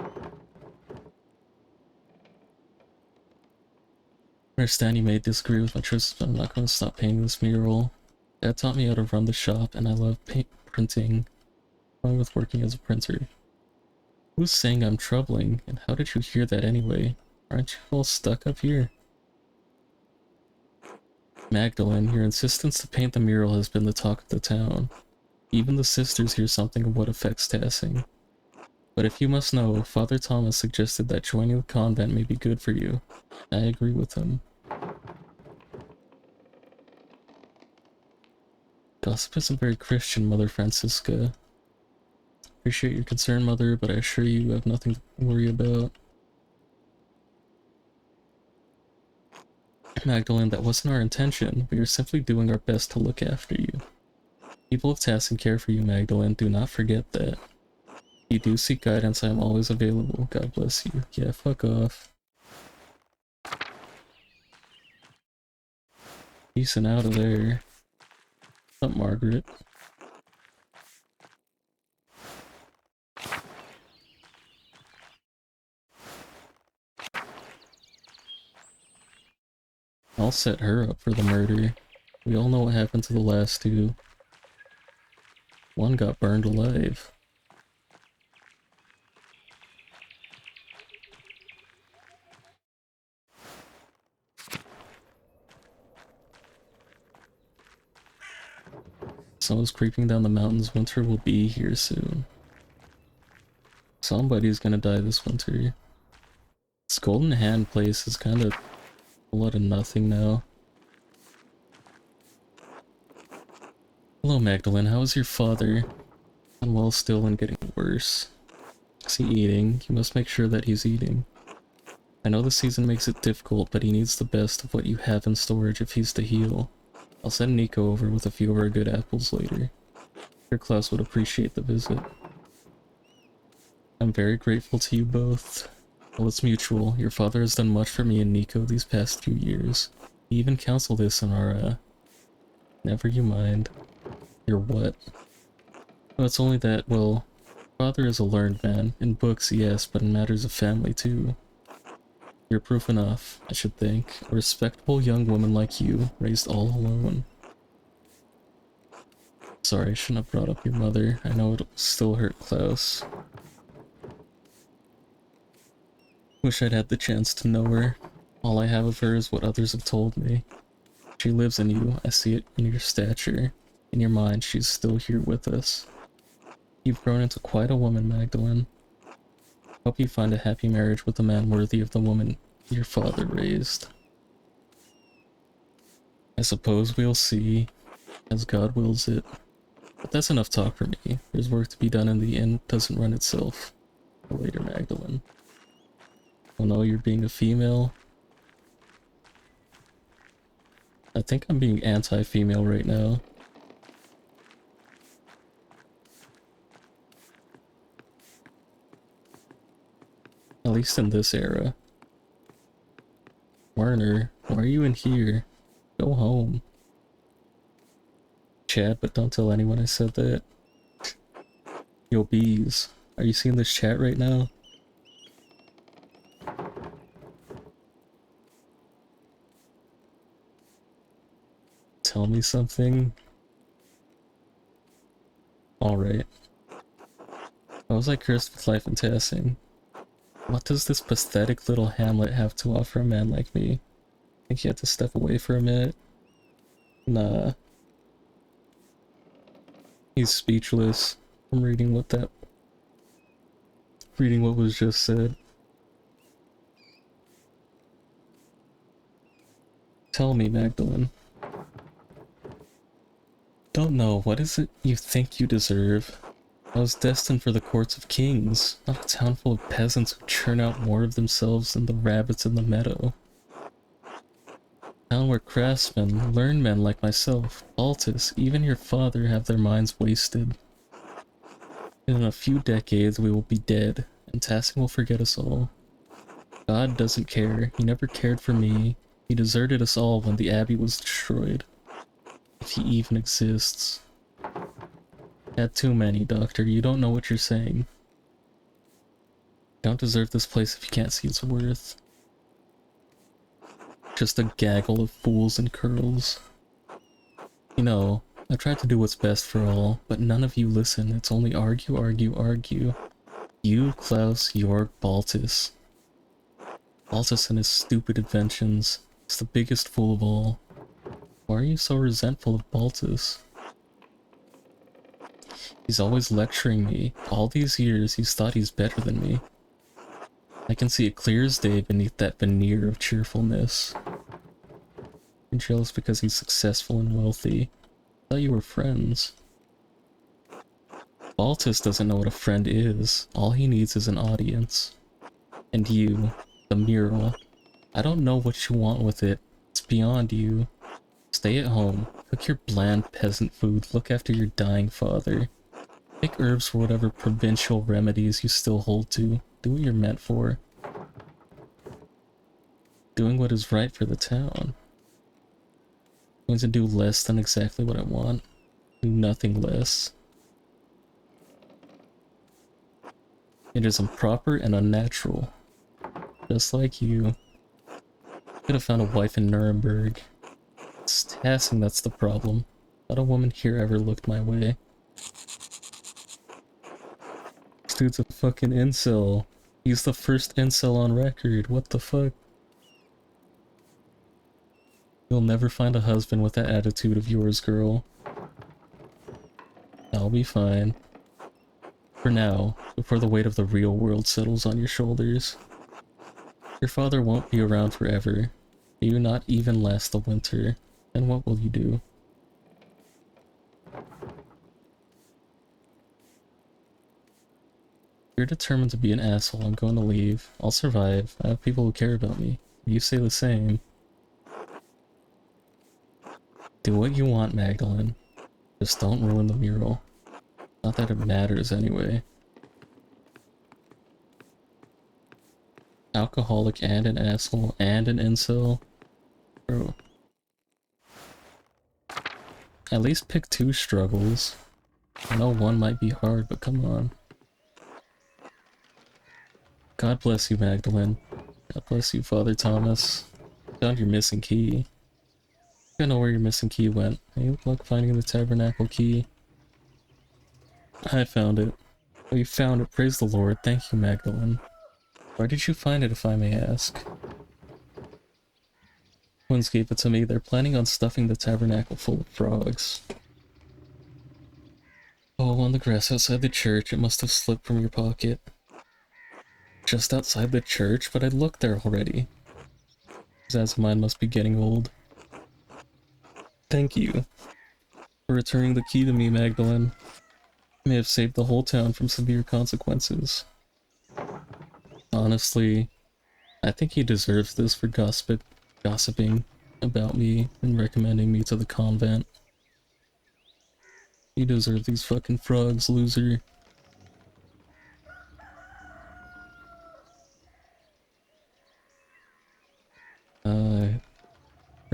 understand you may disagree with my choices, but I'm not going to stop painting this mural. Dad taught me how to run the shop, and I love printing, along with working as a printer. Who's saying I'm troubling, and how did you hear that anyway? Aren't you all stuck up here? Magdalene, your insistence to paint the mural has been the talk of the town. Even the sisters hear something of what affects tasking. But if you must know, Father Thomas suggested that joining the convent may be good for you. I agree with him. Gossip isn't very Christian, Mother Francisca. Appreciate your concern, Mother, but I assure you you have nothing to worry about. Magdalene, that wasn't our intention. We are simply doing our best to look after you. People of tasking care for you, Magdalene. Do not forget that. If you do seek guidance, I am always available. God bless you. Yeah, fuck off. Decent out of there. What's up, Margaret? I'll set her up for the murder. We all know what happened to the last two. One got burned alive. Someone's creeping down the mountains. Winter will be here soon. Somebody's gonna die this winter. This Golden Hand place is kind of a lot of nothing now. Hello, Magdalene. How is your father? Unwell still and getting worse. Is he eating? You must make sure that he's eating. I know the season makes it difficult, but he needs the best of what you have in storage if he's to heal. I'll send Nico over with a few of our good apples later. Your Klaus would appreciate the visit. I'm very grateful to you both. Well, it's mutual. Your father has done much for me and Nico these past few years. He even counseled us in our, Never you mind. Your what? Oh, it's only that, well, father is a learned man. In books, yes, but in matters of family, too. You're proof enough, I should think. A respectable young woman like you, raised all alone. Sorry, I shouldn't have brought up your mother. I know it'll still hurt Klaus. Wish I'd had the chance to know her. All I have of her is what others have told me. She lives in you. I see it in your stature. In your mind, she's still here with us. You've grown into quite a woman, Magdalene. Hope you find a happy marriage with a man worthy of the woman your father raised. I suppose we'll see, as God wills it. But that's enough talk for me. There's work to be done and the inn doesn't run itself. Later, Magdalene. Oh no, you're being a female? I think I'm being anti-female right now. At least in this era. Werner, why are you in here? Go home. Chat, but don't tell anyone I said that. Yo, bees. Are you seeing this chat right now? Tell me something. Alright. I was like cursed with life and tasking. What does this pathetic little hamlet have to offer a man like me? Think you had to step away for a minute? Nah. He's speechless from reading what was just said. Tell me, Magdalene. Don't know, what is it you think you deserve? I was destined for the courts of kings, not a town full of peasants who churn out more of themselves than the rabbits in the meadow. A town where craftsmen, learned men like myself, Baltus, even your father have their minds wasted. In a few decades we will be dead, and Tassin will forget us all. God doesn't care, he never cared for me. He deserted us all when the abbey was destroyed. If he even exists. Had too many, Doctor. You don't know what you're saying. You don't deserve this place if you can't see its worth. Just a gaggle of fools and curls. You know, I tried to do what's best for all, but none of you listen. It's only argue, argue, argue. You, Klaus, Jörg, Baltus. Baltus and his stupid inventions. He's the biggest fool of all. Why are you so resentful of Baltus? He's always lecturing me. All these years, he's thought he's better than me. I can see it clear as day beneath that veneer of cheerfulness. You're jealous because he's successful and wealthy. I thought you were friends. Baltus doesn't know what a friend is. All he needs is an audience. And you, the mural. I don't know what you want with it. It's beyond you. Stay at home. Cook your bland peasant food. Look after your dying father. Pick herbs for whatever provincial remedies you still hold to. Do what you're meant for. Doing what is right for the town. I'm going to do less than exactly what I want. Do nothing less. It is improper and unnatural. Just like you. Could have found a wife in Nuremberg. It's Tassin that's the problem. Not a woman here ever looked my way. This dude's a fucking incel. He's the first incel on record. What the fuck? You'll never find a husband with that attitude of yours, girl. I'll be fine. For now, before the weight of the real world settles on your shoulders. Your father won't be around forever. You not even last the winter. Then what will you do? You're determined to be an asshole. I'm going to leave. I'll survive. I have people who care about me. You say the same. Do what you want, Magdalene. Just don't ruin the mural. Not that it matters anyway. Alcoholic and an asshole and an incel? Bro. At least pick two struggles. I know one might be hard, but come on. God bless you, Magdalene. God bless you, Father Thomas. Found your missing key. I don't know where your missing key went. Hey, luck finding the tabernacle key. I found it. Oh, you found it. Praise the Lord. Thank you, Magdalene. Where did you find it, if I may ask? Twins gave it to me. They're planning on stuffing the tabernacle full of frogs. Oh, on the grass outside the church. It must have slipped from your pocket. Just outside the church? But I looked there already. Zaz's mind must be getting old. Thank you for returning the key to me, Magdalene. You may have saved the whole town from severe consequences. Honestly, I think he deserves this for gossiping about me and recommending me to the convent. You deserve these fucking frogs, loser.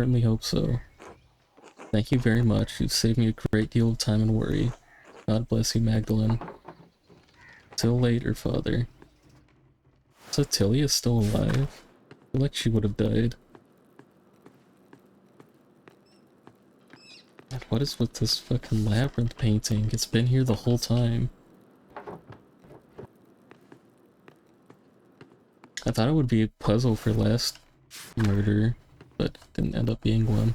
certainly hope so. Thank you very much. You've saved me a great deal of time and worry. God bless you, Magdalene. Till later, father. So Tilly is still alive? I feel like she would have died. And what is with this fucking labyrinth painting? It's been here the whole time. I thought it would be a puzzle for last murder, but it didn't end up being one.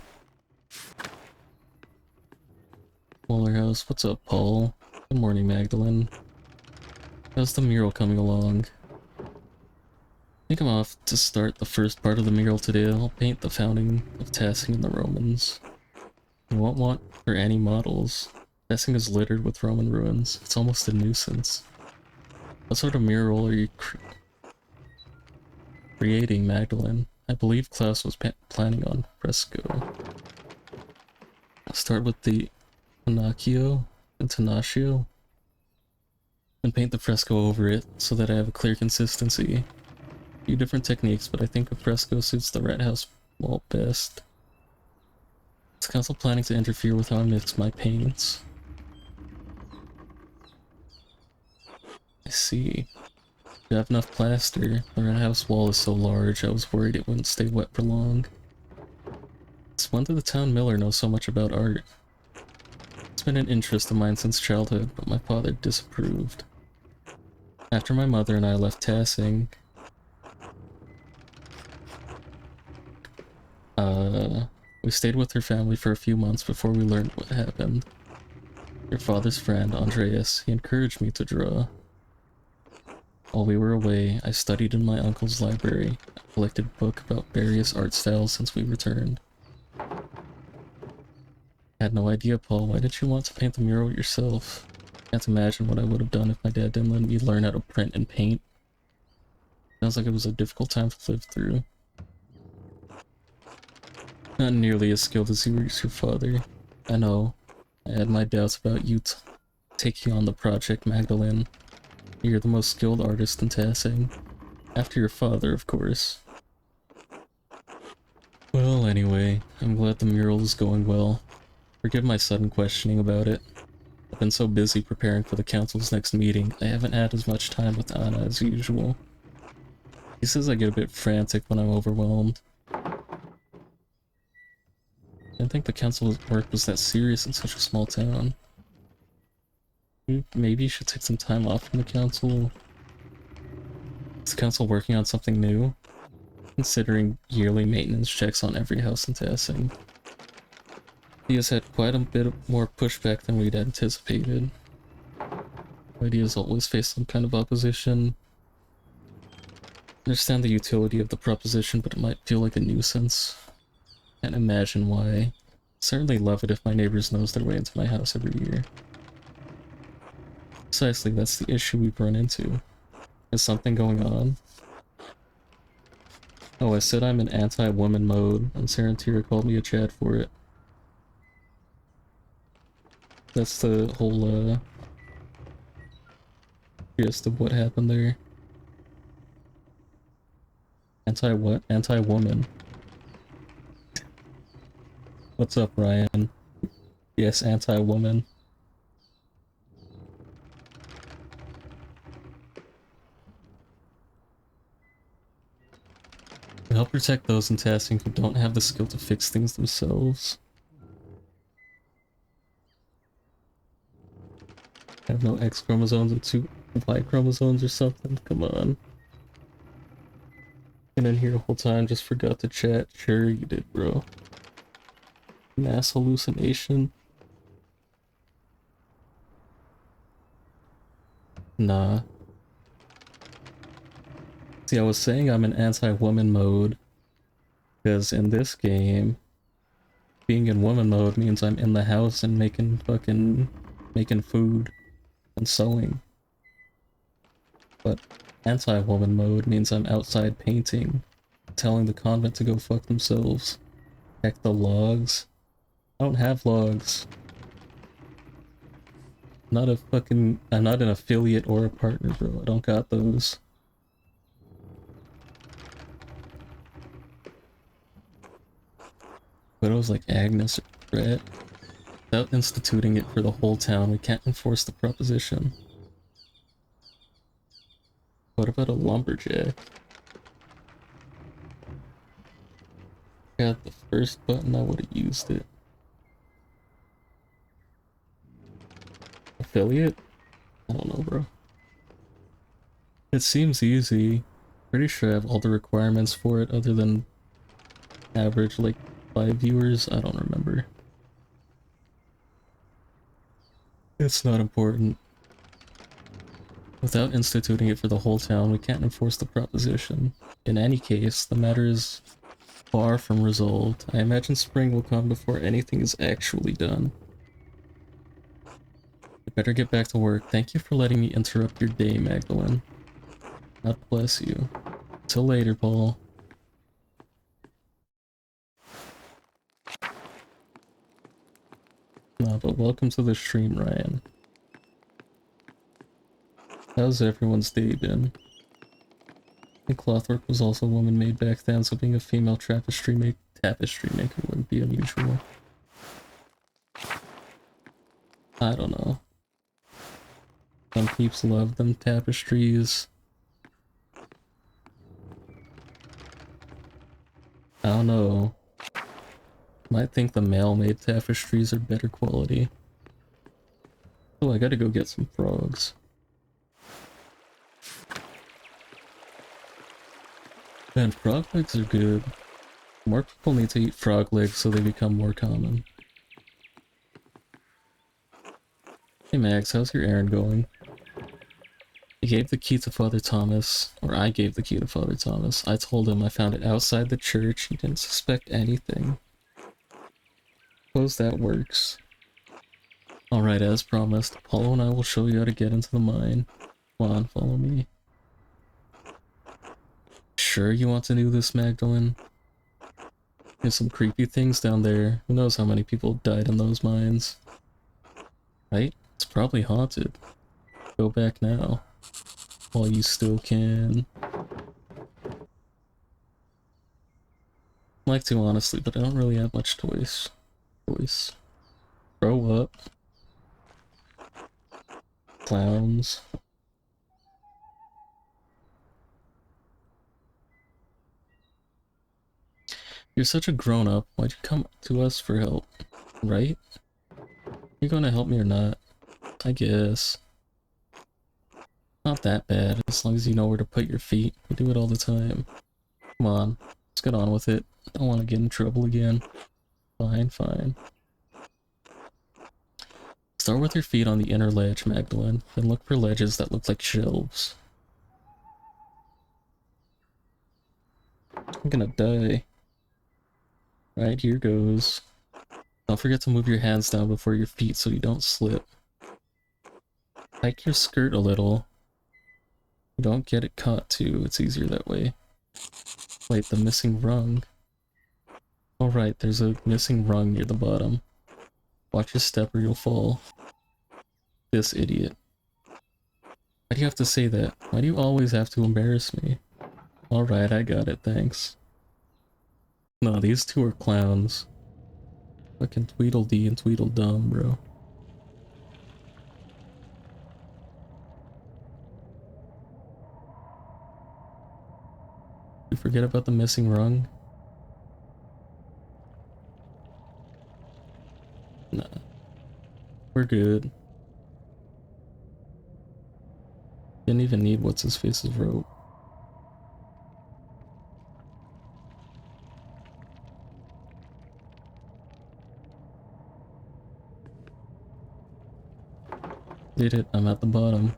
Waller House, what's up, Paul? Good morning, Magdalene. How's the mural coming along? I think I'm off to start the first part of the mural today. I'll paint the founding of Tassing and the Romans. I won't want for any models. Tassing is littered with Roman ruins. It's almost a nuisance. What sort of mural are you creating, Magdalene? I believe Klaus was planning on fresco. I'll start with the Pinocchio and Tenaccio and paint the fresco over it so that I have a clear consistency. A few different techniques, but I think a fresco suits the rat house wall best. Is the council planning to interfere with how I mix my paints? I see. You have enough plaster. The rat house wall is so large, I was worried it wouldn't stay wet for long. It's wonder the town miller knows so much about art. It's been an interest of mine since childhood, but my father disapproved. After my mother and I left Tassing, we stayed with her family for a few months before we learned what happened. Your father's friend, Andreas, he encouraged me to draw. While we were away, I studied in my uncle's library. I collected a book about various art styles since we returned. I had no idea, Paul. Why did you want to paint the mural yourself? Can't imagine what I would have done if my dad didn't let me learn how to print and paint. Sounds like it was a difficult time to live through. Not nearly as skilled as you were as your father. I know. I had my doubts about you taking on the project, Magdalene. You're the most skilled artist in Tassing. After your father, of course. Well, anyway, I'm glad the mural is going well. Forgive my sudden questioning about it. I've been so busy preparing for the council's next meeting, I haven't had as much time with Anna as usual. He says I get a bit frantic when I'm overwhelmed. I didn't think the council's work was that serious in such a small town. Maybe you should take some time off from the council. Is the council working on something new? Considering yearly maintenance checks on every house in Tassing. He has had quite a bit more pushback than we'd anticipated. Ideas always face some kind of opposition. I understand the utility of the proposition, but it might feel like a nuisance. Can't imagine why. Certainly love it if my neighbors nose their way into my house every year. Precisely, that's the issue we've run into. Is something going on? Oh, I said I'm in anti-woman mode, and Sarantira called me a Chad for it. That's the whole, gist of what happened there. Anti-what? Anti-woman. What's up, Ryan? Yes, anti-woman. To help protect those in Tassing who don't have the skill to fix things themselves. Have no X chromosomes and 2 Y chromosomes or something? Come on. Been in here the whole time, just forgot to chat. Sure you did, bro. Mass hallucination? Nah. See, I was saying I'm in anti-woman mode, because in this game, being in woman mode means I'm in the house and making food and sewing. But anti-woman mode means I'm outside painting, telling the convent to go fuck themselves. Heck the logs. I don't have logs. I'm not an affiliate or a partner, bro. I don't got those. Widows like Agnes or Brett. Without instituting it for the whole town, we can't enforce the proposition. What about a lumberjack? Got the first button, I would have used it. Affiliate? I don't know, bro. It seems easy. Pretty sure I have all the requirements for it other than average, like, 5 viewers. I don't remember. It's not important. Without instituting it for the whole town, we can't enforce the proposition. In any case, the matter is far from resolved. I imagine spring will come before anything is actually done. You better get back to work. Thank you for letting me interrupt your day, Magdalene. God bless you. Till later, Paul. No, but welcome to the stream, Ryan. How's everyone's day been? I think clothwork was also a woman made back then, so being a female tapestry maker wouldn't be unusual. I don't know. Some peeps love them tapestries. I don't know. Might think the male-made tapestries are better quality. Oh, I gotta go get some frogs. Man, frog legs are good. More people need to eat frog legs so they become more common. Hey Max, how's your errand going? He gave the key to Father Thomas, or I gave the key to Father Thomas. I told him I found it outside the church. He didn't suspect anything. Suppose that works. Alright, as promised, Apollo and I will show you how to get into the mine. Come on, follow me. Sure you want to do this, Magdalene? There's some creepy things down there. Who knows how many people died in those mines? Right? It's probably haunted. Go back now. While you still can. I'd like to, honestly, but I don't really have much choice. Grow up. Clowns. You're such a grown-up. Why'd you come to us for help? Right? You gonna help me or not? I guess. Not that bad, as long as you know where to put your feet. We do it all the time. Come on, let's get on with it. I don't want to get in trouble again. Fine, fine. Start with your feet on the inner ledge, Magdalene, then look for ledges that look like shelves. I'm gonna die. Right, here goes. Don't forget to move your hands down before your feet so you don't slip. Hike your skirt a little. You don't get it caught too, it's easier that way. Wait, the missing rung. Oh right, there's a missing rung near the bottom. Watch your step or you'll fall. This idiot. Why do you have to say that? Why do you always have to embarrass me? Alright, I got it, thanks. No, these two are clowns. Fucking Tweedledee and Tweedledum, bro. You forget about the missing rung? Nah. We're good. Didn't even need what's-his-face's rope. Did it, I'm at the bottom.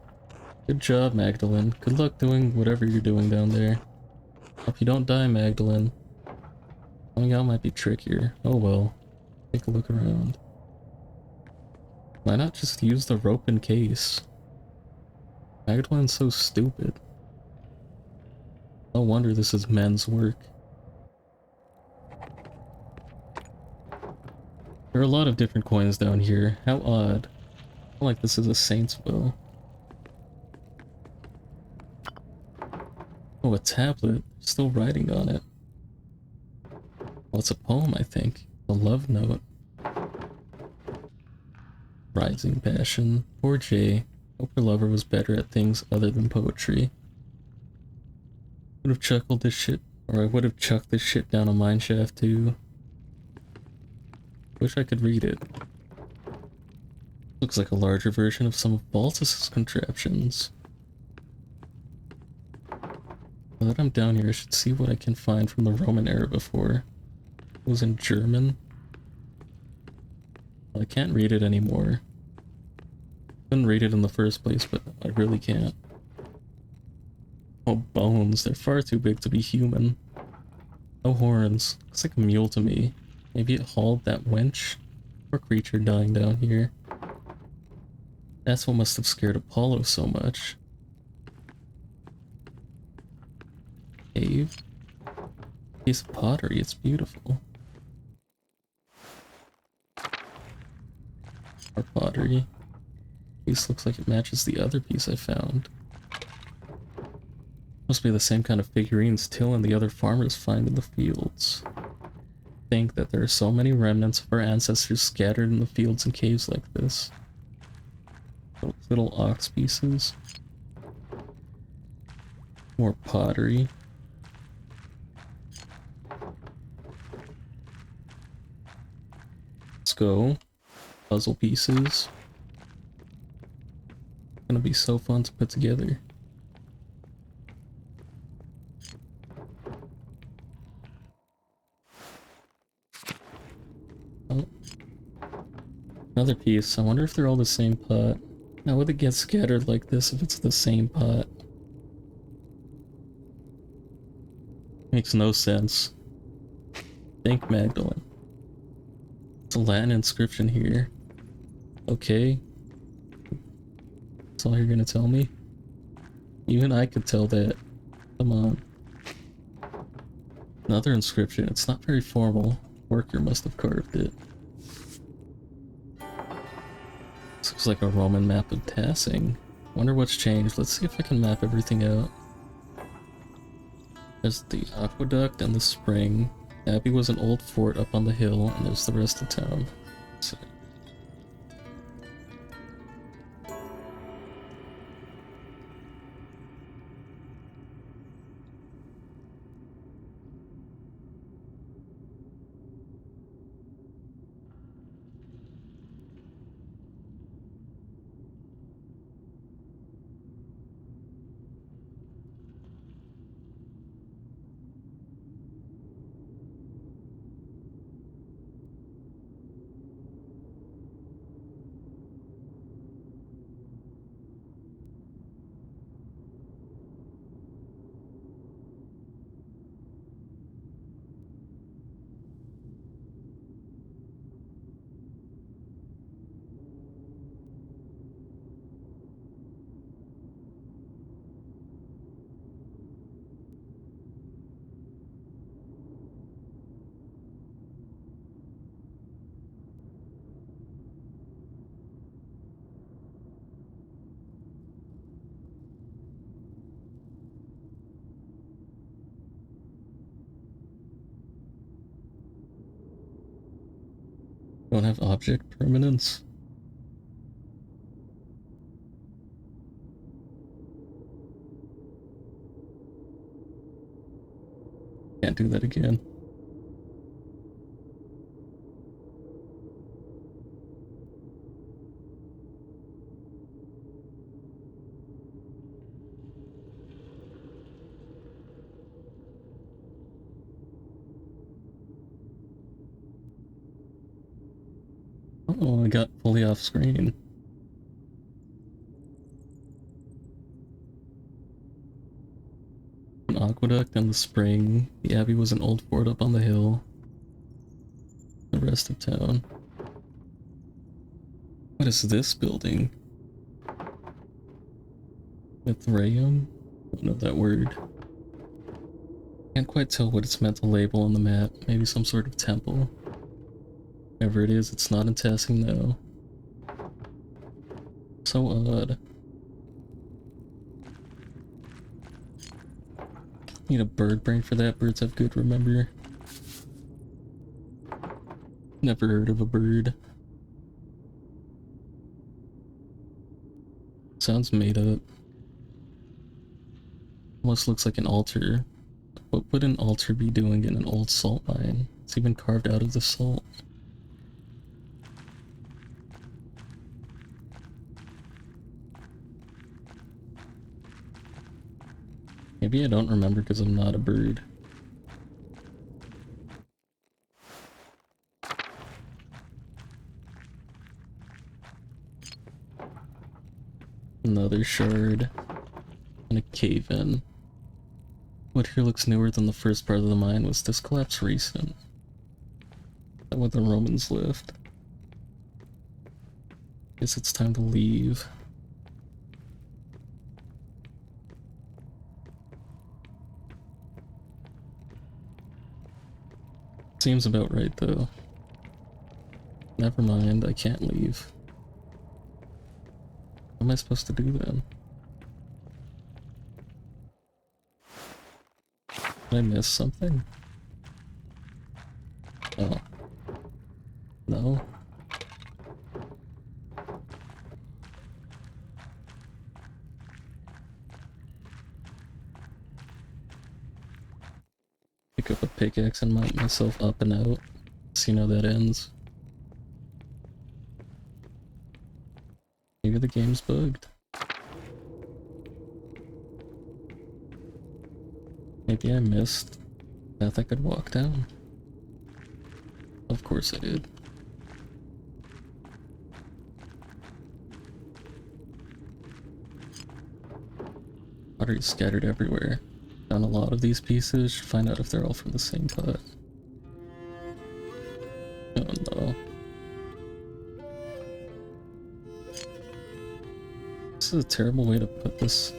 Good job, Magdalene. Good luck doing whatever you're doing down there. Hope you don't die, Magdalene. Coming out might be trickier. Oh well. Take a look around. Why not just use the rope in case? Magdalene's so stupid. No wonder this is men's work. There are a lot of different coins down here. How odd. I feel like this is a saint's will. Oh, a tablet. Still writing on it. Well, it's a poem, I think. A love note. Rising passion. Poor Jay. Hope her lover was better at things other than poetry. Would have chuckled this shit, or I would have chucked this shit down a mine shaft too. Wish I could read it. Looks like a larger version of some of Baltus's contraptions. Now that I'm down here, I should see what I can find from the Roman era before. It was in German. Well, I can't read it anymore. Couldn't read it in the first place, but I really can't. Oh, bones. They're far too big to be human. No horns. Looks like a mule to me. Maybe it hauled that wench? Poor creature dying down here. That's what must have scared Apollo so much. Cave? Piece of pottery, it's beautiful. More pottery. Piece looks like it matches the other piece I found. Must be the same kind of figurines Till and the other farmers find in the fields. Think that there are so many remnants of our ancestors scattered in the fields and caves like this. Little ox pieces. More pottery. Let's go. Puzzle pieces. Gonna be so fun to put together. Oh. Another piece. I wonder if they're all the same pot. How would it get scattered like this if it's the same pot? Makes no sense. Thank Magdalene. It's a Latin inscription here. Okay. That's all you're gonna tell me? Even I could tell that. Come on. Another inscription. It's not very formal. Worker must have carved it. This looks like a Roman map of Tassing. Wonder what's changed. Let's see if I can map everything out. There's the aqueduct and the spring. Abbey was an old fort up on the hill, and there's the rest of town. So, don't have object permanence. Can't do that again. Oh, I got fully off screen. An aqueduct and the spring. The abbey was an old fort up on the hill. The rest of town. What is this building? Mithraeum? Don't know that word. Can't quite tell what it's meant to label on the map. Maybe some sort of temple. Whatever it is, it's not in Tassing now. So odd. Need a bird brain for that. Birds have good remember. Never heard of a bird. Sounds made up. Almost looks like an altar. What would an altar be doing in an old salt mine? It's even carved out of the salt. Maybe I don't remember because I'm not a bird. Another shard. And a cave-in. What here looks newer than the first part of the mine? Was this collapse recent? That when the Romans left? Guess it's time to leave. Seems about right though. Never mind, I can't leave. What am I supposed to do then? Did I miss something? Oh. No? Pick up a pickaxe and mount myself up and out. See how that ends. Maybe the game's bugged. Maybe I missed a path I could walk down. Of course I did. Water is scattered everywhere. Found a lot of these pieces. Should find out if they're all from the same pot. Oh no. This is a terrible way to put this.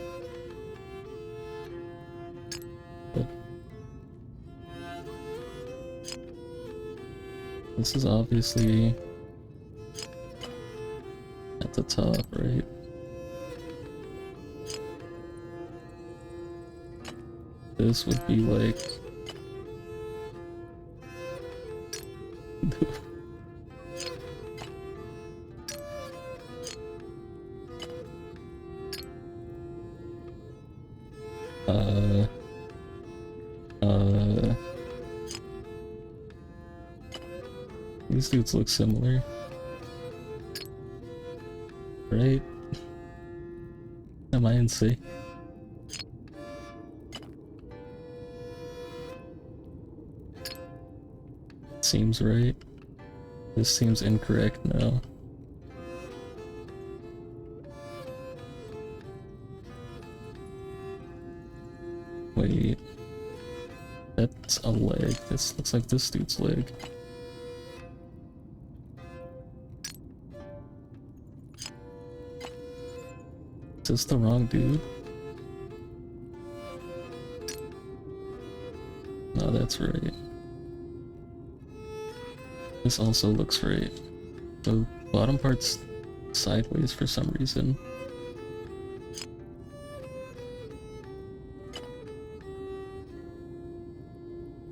But this is obviously at the top, right? This would be like... These dudes look similar. Right? Am I insane? Seems right. This seems incorrect now. Wait. That's a leg. This looks like this dude's leg. Is this the wrong dude? No, that's right. This also looks right. The bottom part's sideways for some reason.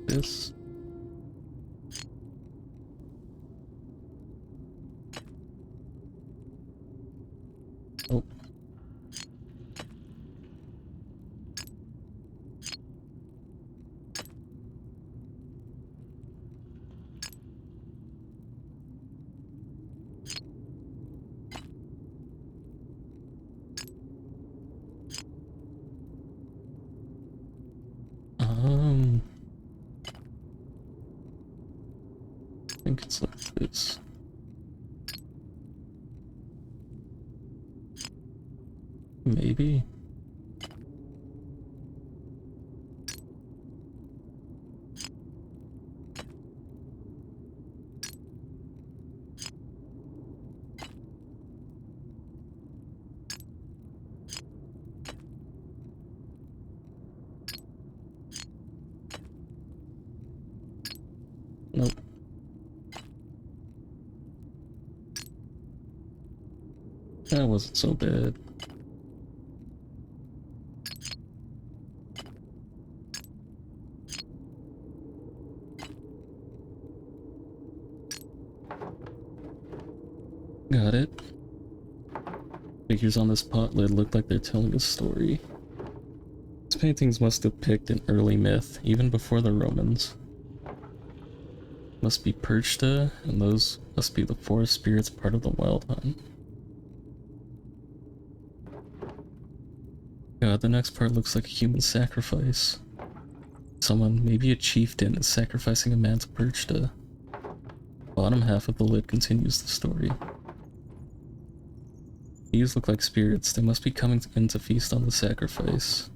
This. Oh. I think it's like this. Maybe. Nope. That wasn't so bad. Got it. Figures on this pot lid look like they're telling a story. These paintings must depict an early myth, even before the Romans. Must be Perchta, and those must be the forest spirits part of the wild hunt. God, the next part looks like a human sacrifice. Someone, maybe a chieftain, is sacrificing a man to Perchta. Bottom half of the lid continues the story. These look like spirits. They must be coming in to feast on the sacrifice.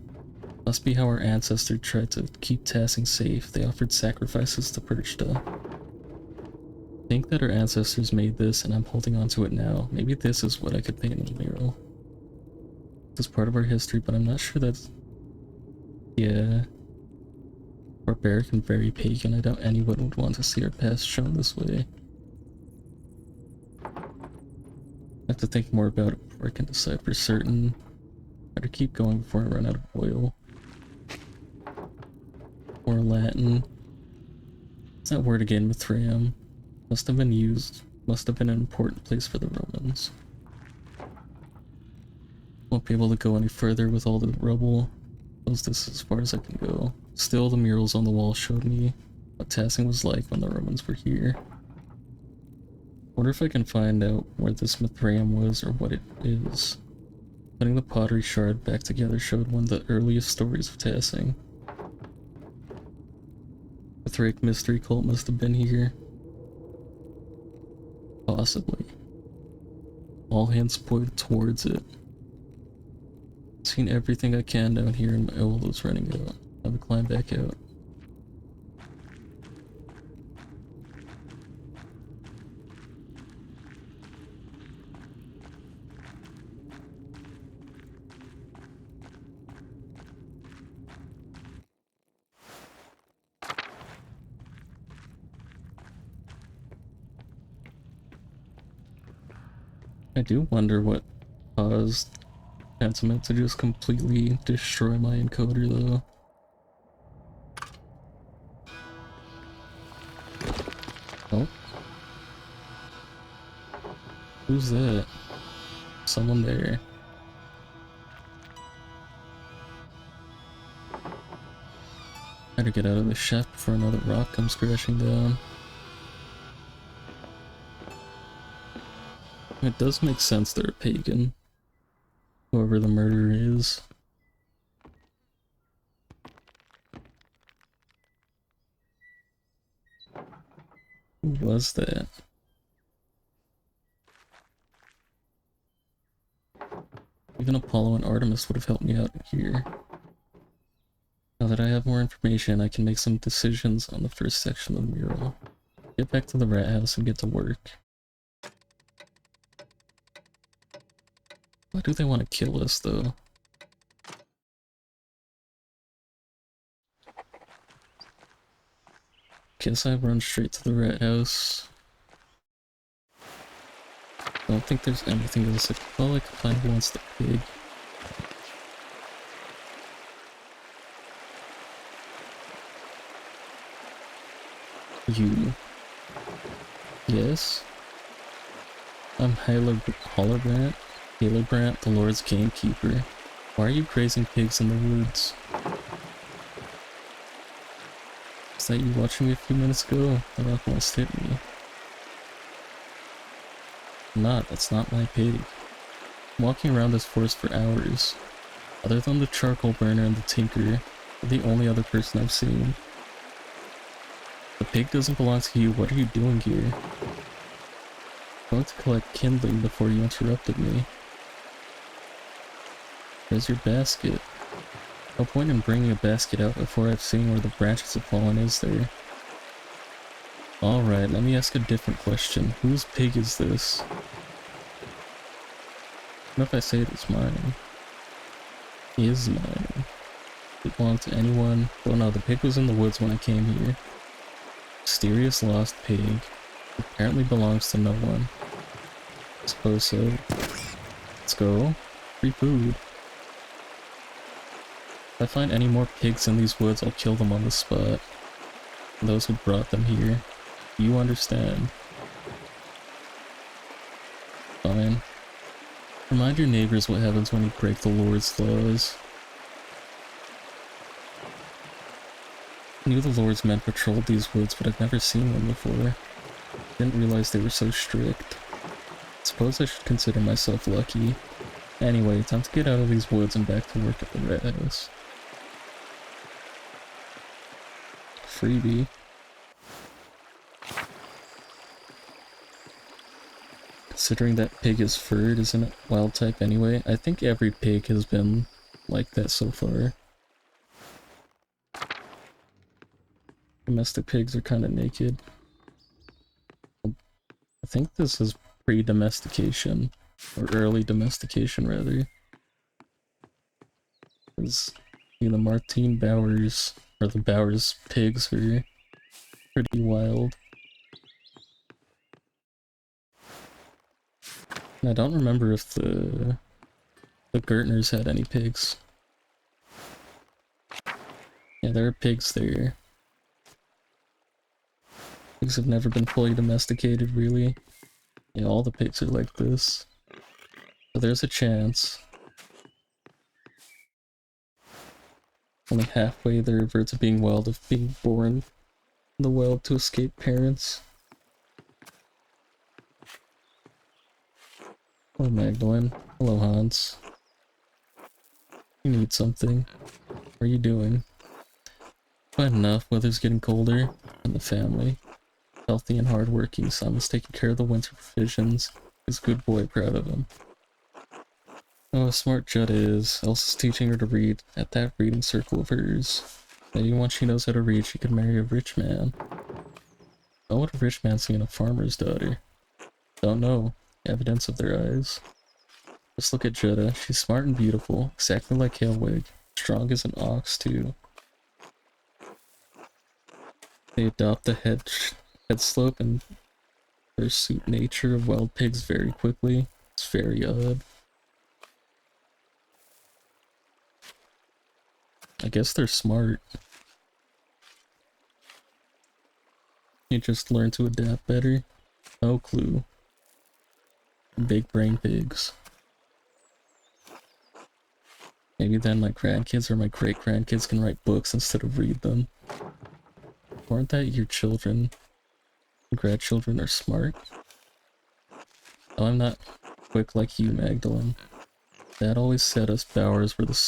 Must be how our ancestors tried to keep Tassing safe. They offered sacrifices to Perchta. Think that our ancestors made this and I'm holding on to it now. Maybe this is what I could paint in a mural. This is part of our history, but I'm not sure that's... Yeah. Barbaric and very pagan. I doubt anyone would want to see our past shown this way. I have to think more about it before I can decide for certain. Better keep going before I run out of oil. More Latin. What's that word again? Mithraeum. Must have been used. Must have been an important place for the Romans. Won't be able to go any further with all the rubble. Close this as far as I can go. Still, the murals on the wall showed me what Tassing was like when the Romans were here. Wonder if I can find out where this Mithraeum was or what it is. Putting the pottery shard back together showed one of the earliest stories of Tassing. Mithraic mystery cult must have been here. Possibly. All hands point towards it. Seen everything I can down here and my oil is running out. Time to climb back out. I do wonder what caused Pentiment to just completely destroy my encoder though. Oh. Who's that? Someone there. Better get out of the shaft before another rock comes crashing down. It does make sense they're a pagan. Whoever the murderer is. Who was that? Even Apollo and Artemis would have helped me out here. Now that I have more information, I can make some decisions on the first section of the mural. Get back to the rat house and get to work. Why do they want to kill us, though? Guess I run straight to the rat house. Don't think there's anything else. Well, I could find who wants the pig. You. Yes? I'm Hillebrand, the Lord's gamekeeper. Why are you grazing pigs in the woods? Is that you watching me a few minutes ago? The rock almost hit me. That's not my pig. I'm walking around this forest for hours. Other than the charcoal burner and the tinker, you're the only other person I've seen. The pig doesn't belong to you. What are you doing here? I'm going to collect kindling before you interrupted me. There's your basket. No point in bringing a basket out before I've seen where the branches have fallen, is there? Alright, let me ask a different question. Whose pig is this? What if I say it's mine? It is mine. It belonged to anyone? Oh no, the pig was in the woods when I came here. Mysterious lost pig. Apparently belongs to no one. Suppose so. Let's go. Free food. If I find any more pigs in these woods, I'll kill them on the spot. And those who brought them here. You understand. Remind your neighbors what happens when you break the Lord's laws. I knew the Lord's men patrolled these woods, but I've never seen one before. Didn't realize they were so strict. Suppose I should consider myself lucky. Anyway, time to get out of these woods and back to work at the Red House. Freebie. Considering that pig is furred, isn't it wild type anyway? I think every pig has been like that so far. Domestic pigs are kind of naked. I think this is pre-domestication, or early domestication rather. Because, you know, the Martine Bowers, or the Bowers pigs are pretty wild. And I don't remember if the Gertners had any pigs. Yeah, there are pigs there. Pigs have never been fully domesticated, really. Yeah, all the pigs are like this. So there's a chance. Only halfway they revert to being wild of being born in the wild to escape parents. Hello Magdalene. Hello Hans. You need something. What are you doing? Quite enough, weather's getting colder, and the family. Healthy and hardworking, Simon's taking care of the winter provisions. He's a good boy, proud of him. Oh, a smart Judd is. Elsa's teaching her to read at that reading circle of hers. Maybe once she knows how to read, she could marry a rich man. Oh, would a rich man see in a farmer's daughter? Don't know. Evidence of their eyes. Just look at Jutta. She's smart and beautiful, exactly like Halewig. Strong as an ox, too. They adopt the head slope and pursuit nature of wild pigs very quickly. It's very odd. I guess they're smart. You just learn to adapt better. No clue. Big brain pigs. Maybe then my grandkids or my great-grandkids can write books instead of read them. Aren't that your children? Grandchildren are smart? Oh, I'm not quick like you, Magdalene. Dad always said us Bowers were the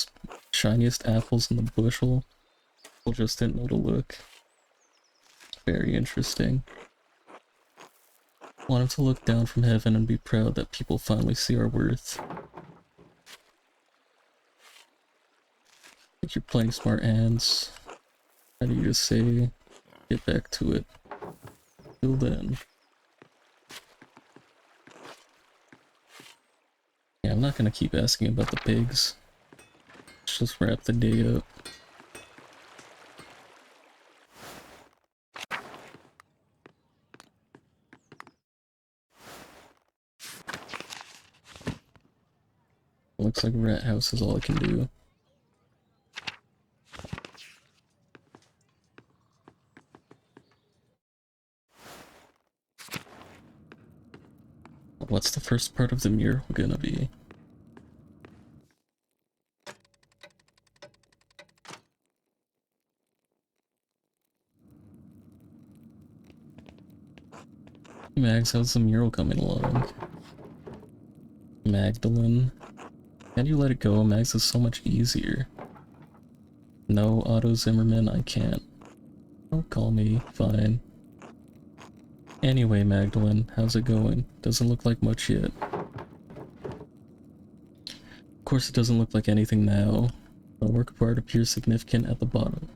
shiniest apples in the bushel. People just didn't know to look. Very interesting. Wanted to look down from heaven and be proud that people finally see our worth. I think you're playing smart hands. How do you just say, get back to it? Till then. Yeah, I'm not gonna keep asking about the pigs. Let's just wrap the day up. Looks like Rat House is all I can do. What's the first part of the mural gonna be? Hey Mags, how's the mural coming along? Magdalene? Can't you let it go? Mags is so much easier. No, Otto Zimmerman, I can't. Don't call me, fine. Anyway, Magdalene, how's it going? Doesn't look like much yet. Of course it doesn't look like anything now. No work of art appears significant at the bottom.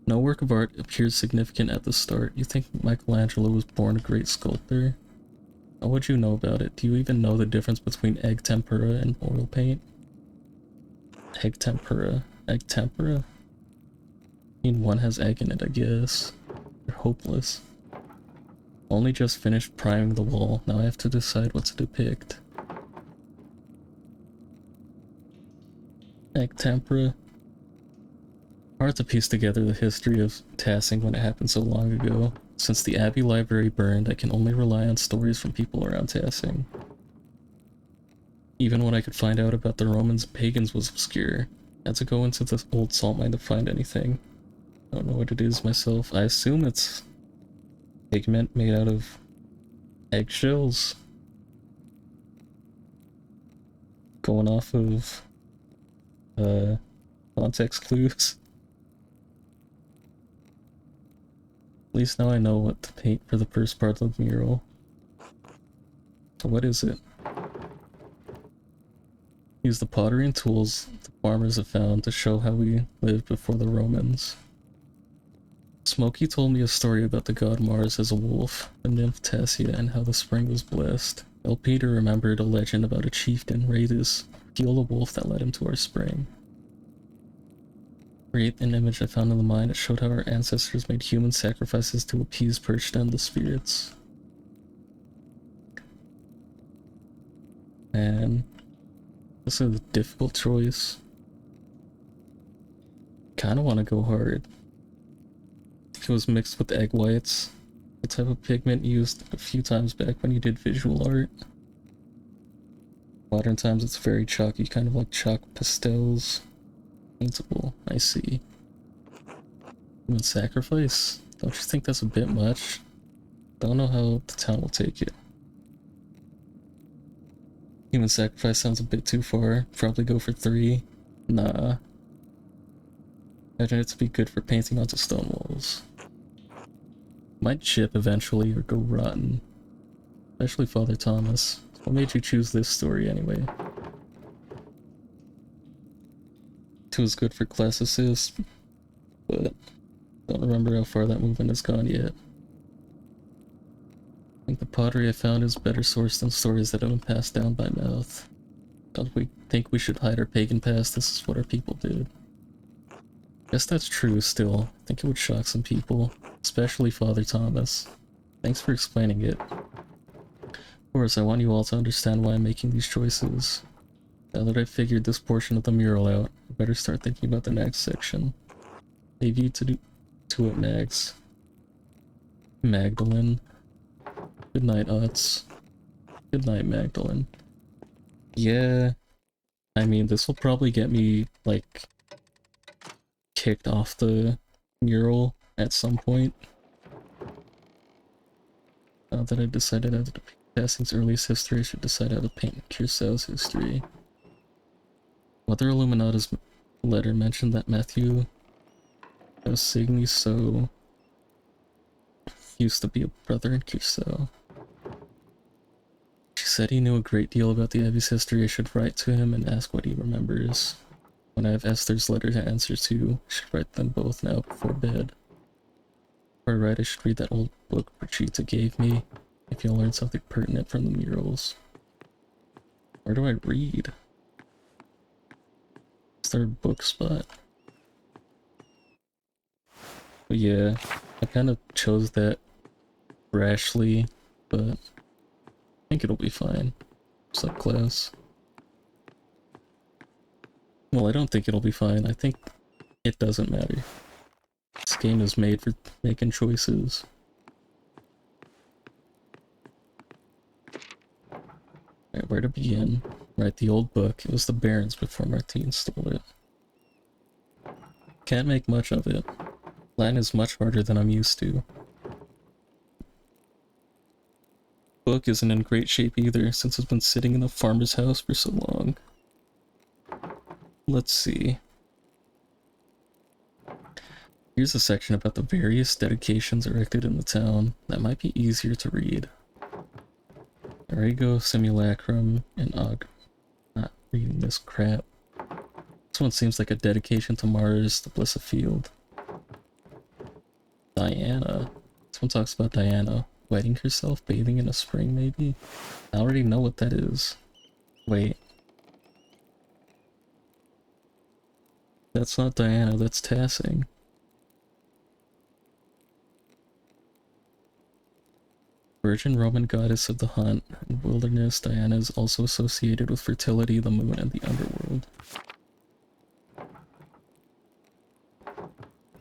No work of art appears significant at the start. You think Michelangelo was born a great sculptor? How would you know about it? Do you even know the difference between egg tempera and oil paint? Egg tempera? Egg tempera? I mean, one has egg in it, I guess. They're hopeless. Only just finished priming the wall. Now I have to decide what to depict. Egg tempera. Hard to piece together the history of Tassing when it happened so long ago. Since the Abbey Library burned, I can only rely on stories from people around Tassing. Even what I could find out about the Romans and pagans was obscure. I had to go into the old salt mine to find anything. I don't know what it is myself. I assume it's pigment made out of eggshells. Going off of context clues. At least now I know what to paint for the first part of the mural. So what is it? Use the pottery and tools the farmers have found to show how we lived before the Romans. Smokey told me a story about the god Mars as a wolf, the nymph Tassia, and how the spring was blessed. El Peter remembered a legend about a chieftain, Raidus, kill a wolf that led him to our spring. Create an image I found in the mine. It showed how our ancestors made human sacrifices to appease perched on the spirits. And this is a difficult choice. Kinda wanna go hard. It was mixed with egg whites, the type of pigment used a few times back when you did visual art. Modern times it's very chalky, kind of like chalk pastels. Paintable, I see. Human sacrifice? Don't you think that's a bit much? Don't know how the town will take it. Human sacrifice sounds a bit too far. Probably go for 3. Nah. Imagine it to be good for painting onto stone walls. Might chip eventually or go rotten. Especially Father Thomas. What made you choose this story anyway? 2 is good for classicists, but don't remember how far that movement has gone yet. I think the pottery I found is better sourced than stories that have been passed down by mouth. Don't we think we should hide our pagan past? This is what our people did. Guess that's true still. I think it would shock some people, especially Father Thomas. Thanks for explaining it. Of course, I want you all to understand why I'm making these choices. Now that I've figured this portion of the mural out, I better start thinking about the next section. Leave you to it, Mags. Magdalene. Good night, Utz. Good night, Magdalene. Yeah, I mean, this will probably get me, like, kicked off the mural at some point. Now that I've decided how to paint Passing's earliest history, I should decide how to paint Cursow's history. Mother Illuminata's letter mentioned that Matthew Signy so used to be a brother in Cursow. She said he knew a great deal about the Abbey's history. I should write to him and ask what he remembers. When I have Esther's letter to answer to, I should write them both now before bed. Before I write, I should read that old book Brigitte gave me. If you'll learn something pertinent from the murals. Where do I read? Is there a book spot? But yeah, I kind of chose that rashly, but I think it'll be fine. Subclass. Well, I don't think it'll be fine. I think it doesn't matter. This game is made for making choices. Alright, where to begin? Right, the old book. It was the Baron's before Martine stole it. Can't make much of it. Latin is much harder than I'm used to. Book isn't in great shape either, since it's been sitting in a farmer's house for so long. Let's see. Here's a section about the various dedications erected in the town that might be easier to read. Arrigo, Simulacrum, and not reading this crap. This one seems like a dedication to Mars, the Bliss of Field. Diana. This one talks about Diana wetting herself, bathing in a spring, maybe? I already know what that is. Wait. That's not Diana, that's Tassing. Virgin Roman goddess of the hunt and wilderness, Diana is also associated with fertility, the moon, and the underworld.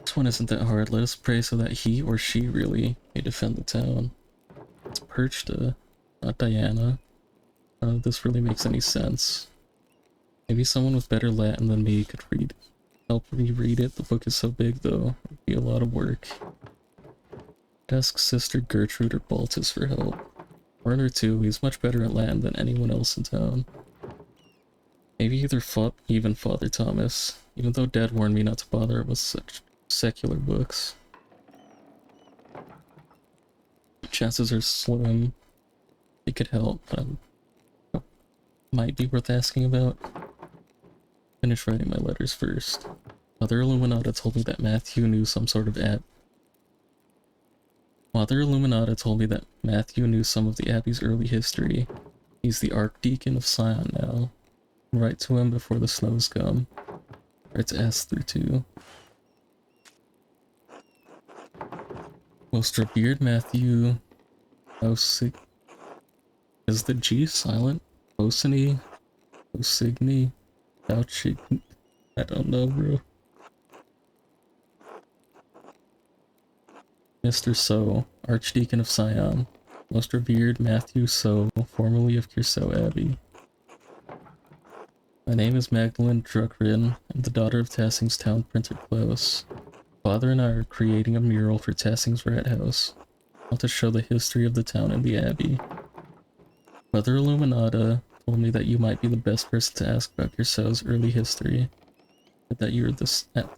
This one isn't that hard. Let us pray so that he or she really may defend the town. It's Perchta, not Diana. None of this really makes any sense. Maybe someone with better Latin than me could help me read it. The book is so big though, it'd be a lot of work. I'd ask Sister Gertrude or Baltus for help. One or two, he's much better at Latin than anyone else in town. Maybe even Father Thomas, even though Dad warned me not to bother with such secular books. Chances are slim. He could help, but might be worth asking about. Finish writing my letters first. Mother Illuminata told me that Matthew knew some of the Abbey's early history. He's the Archdeacon of Sion now. Write to him before the snows come. Write to Esther too. Most revered Matthew Osig. Is the G silent? Osini? Osigny? Ouchig? I don't know, bro. Mr. So, Archdeacon of Sion. Most revered Matthew So, formerly of Kersau Abbey. My name is Magdalene Druckrin. I'm the daughter of Tassing's town printer Klaus. Father and I are creating a mural for Tassing's Rat House. I want to show the history of the town and the Abbey. Mother Illuminata told me that you might be the best person to ask about Kersau's early history. But that you were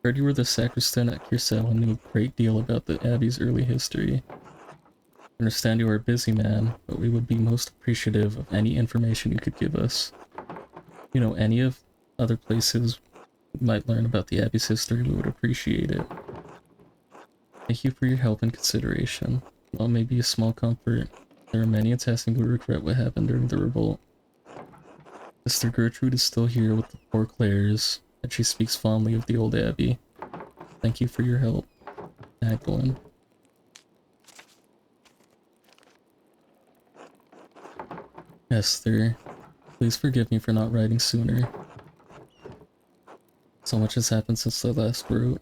heard you were the sacristan at Kersau and knew a great deal about the Abbey's early history. I understand you are a busy man, but we would be most appreciative of any information you could give us. You know, any of other places we might learn about the Abbey's history, we would appreciate it. Thank you for your help and consideration. While it may be a small comfort, there are many in Tassing who regret what happened during the revolt. Sister Gertrude is still here with the poor Clares, and she speaks fondly of the old Abbey. Thank you for your help, Magdalene. Esther, please forgive me for not writing sooner. So much has happened since I last wrote.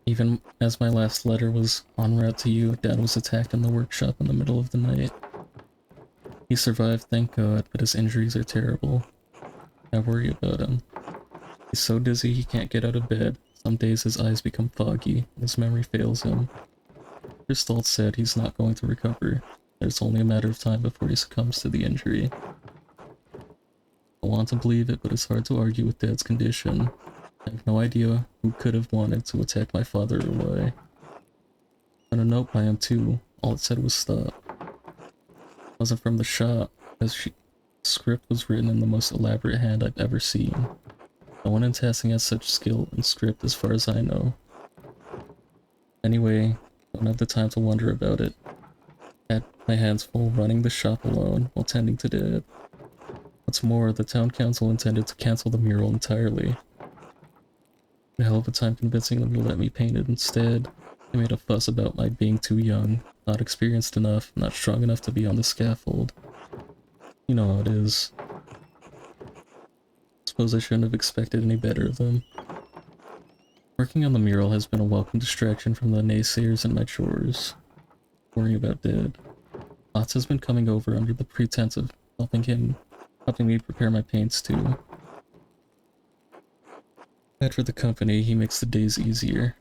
Even as my last letter was en route to you, Dad was attacked in the workshop in the middle of the night. He survived, thank God, but his injuries are terrible. I worry about him. He's so dizzy he can't get out of bed. Some days his eyes become foggy, and his memory fails him. Stoltz said he's not going to recover. That it's only a matter of time before he succumbs to the injury. I want to believe it, but it's hard to argue with Dad's condition. I have no idea who could have wanted to attack my father or why. And a note by him too. All it said was stop. It wasn't from the shop, as the script was written in the most elaborate hand I've ever seen. No one in Tassing has such skill in script as far as I know. Anyway, I don't have the time to wonder about it. I had my hands full running the shop alone while tending to Dad. What's more, the town council intended to cancel the mural entirely. A hell of a time convincing them to let me paint it instead. They made a fuss about my being too young, not experienced enough, not strong enough to be on the scaffold. You know how it is. Suppose I shouldn't have expected any better of them. Working on the mural has been a welcome distraction from the naysayers and my chores. Worrying about Dad. Lots has been coming over under the pretense of helping me prepare my paints too. Bad for the company, he makes the days easier.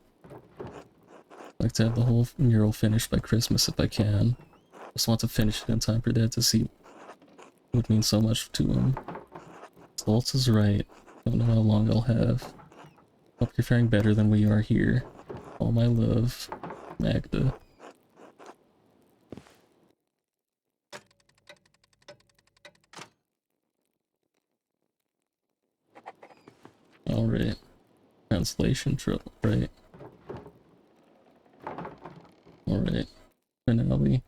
I'd like to have the whole mural finished by Christmas if I can. Just want to finish it in time for Dad to see it would mean so much to him. Stoltz is right. Don't know how long I'll have. Hope you're faring better than we are here. All my love, Magda. Alright. Translation trouble, right? Alright. Finale.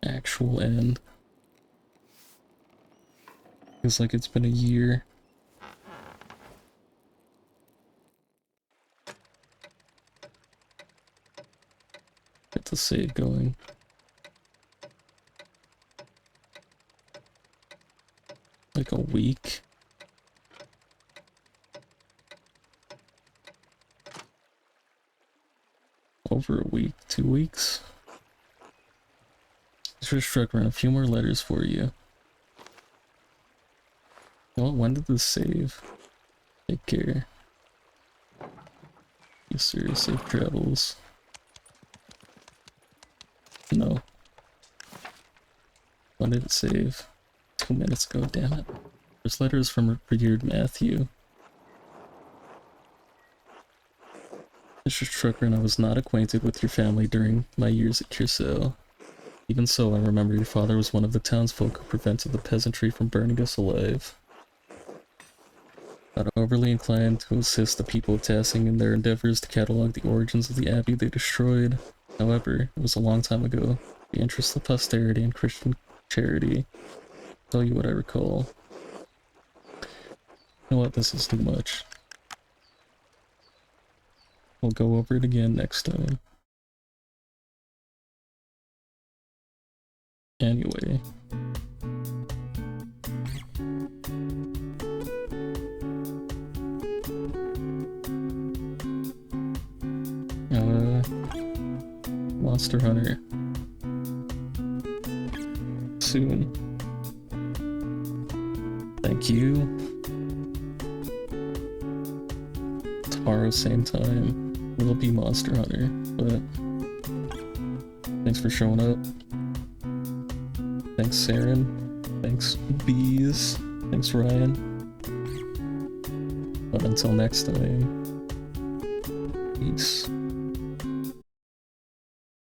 Actual end. Feels like it's been a year. Get the save going. Like a week. over a week, 2 weeks. Just struck around a few more letters for you. Well, when did this save? Take care. Yes, sir. Safe travels. No. When did it save? 2 minutes ago, damn it. There's letters from Brigadier Matthew. Mr. Trucker, and I was not acquainted with your family during my years at Curacao. Even so, I remember your father was one of the townsfolk who prevented the peasantry from burning us alive. Not overly inclined to assist the people of Tassing in their endeavors to catalog the origins of the abbey they destroyed. However, it was a long time ago. The interests of posterity and Christian charity. I'll tell you what I recall. You know what, this is too much. We'll go over it again next time. Anyway. Monster Hunter. Soon. Thank you. Tomorrow, same time, will be Monster Hunter, but thanks for showing up. Thanks, Saren. Thanks, Bees. Thanks, Ryan. But until next time, peace.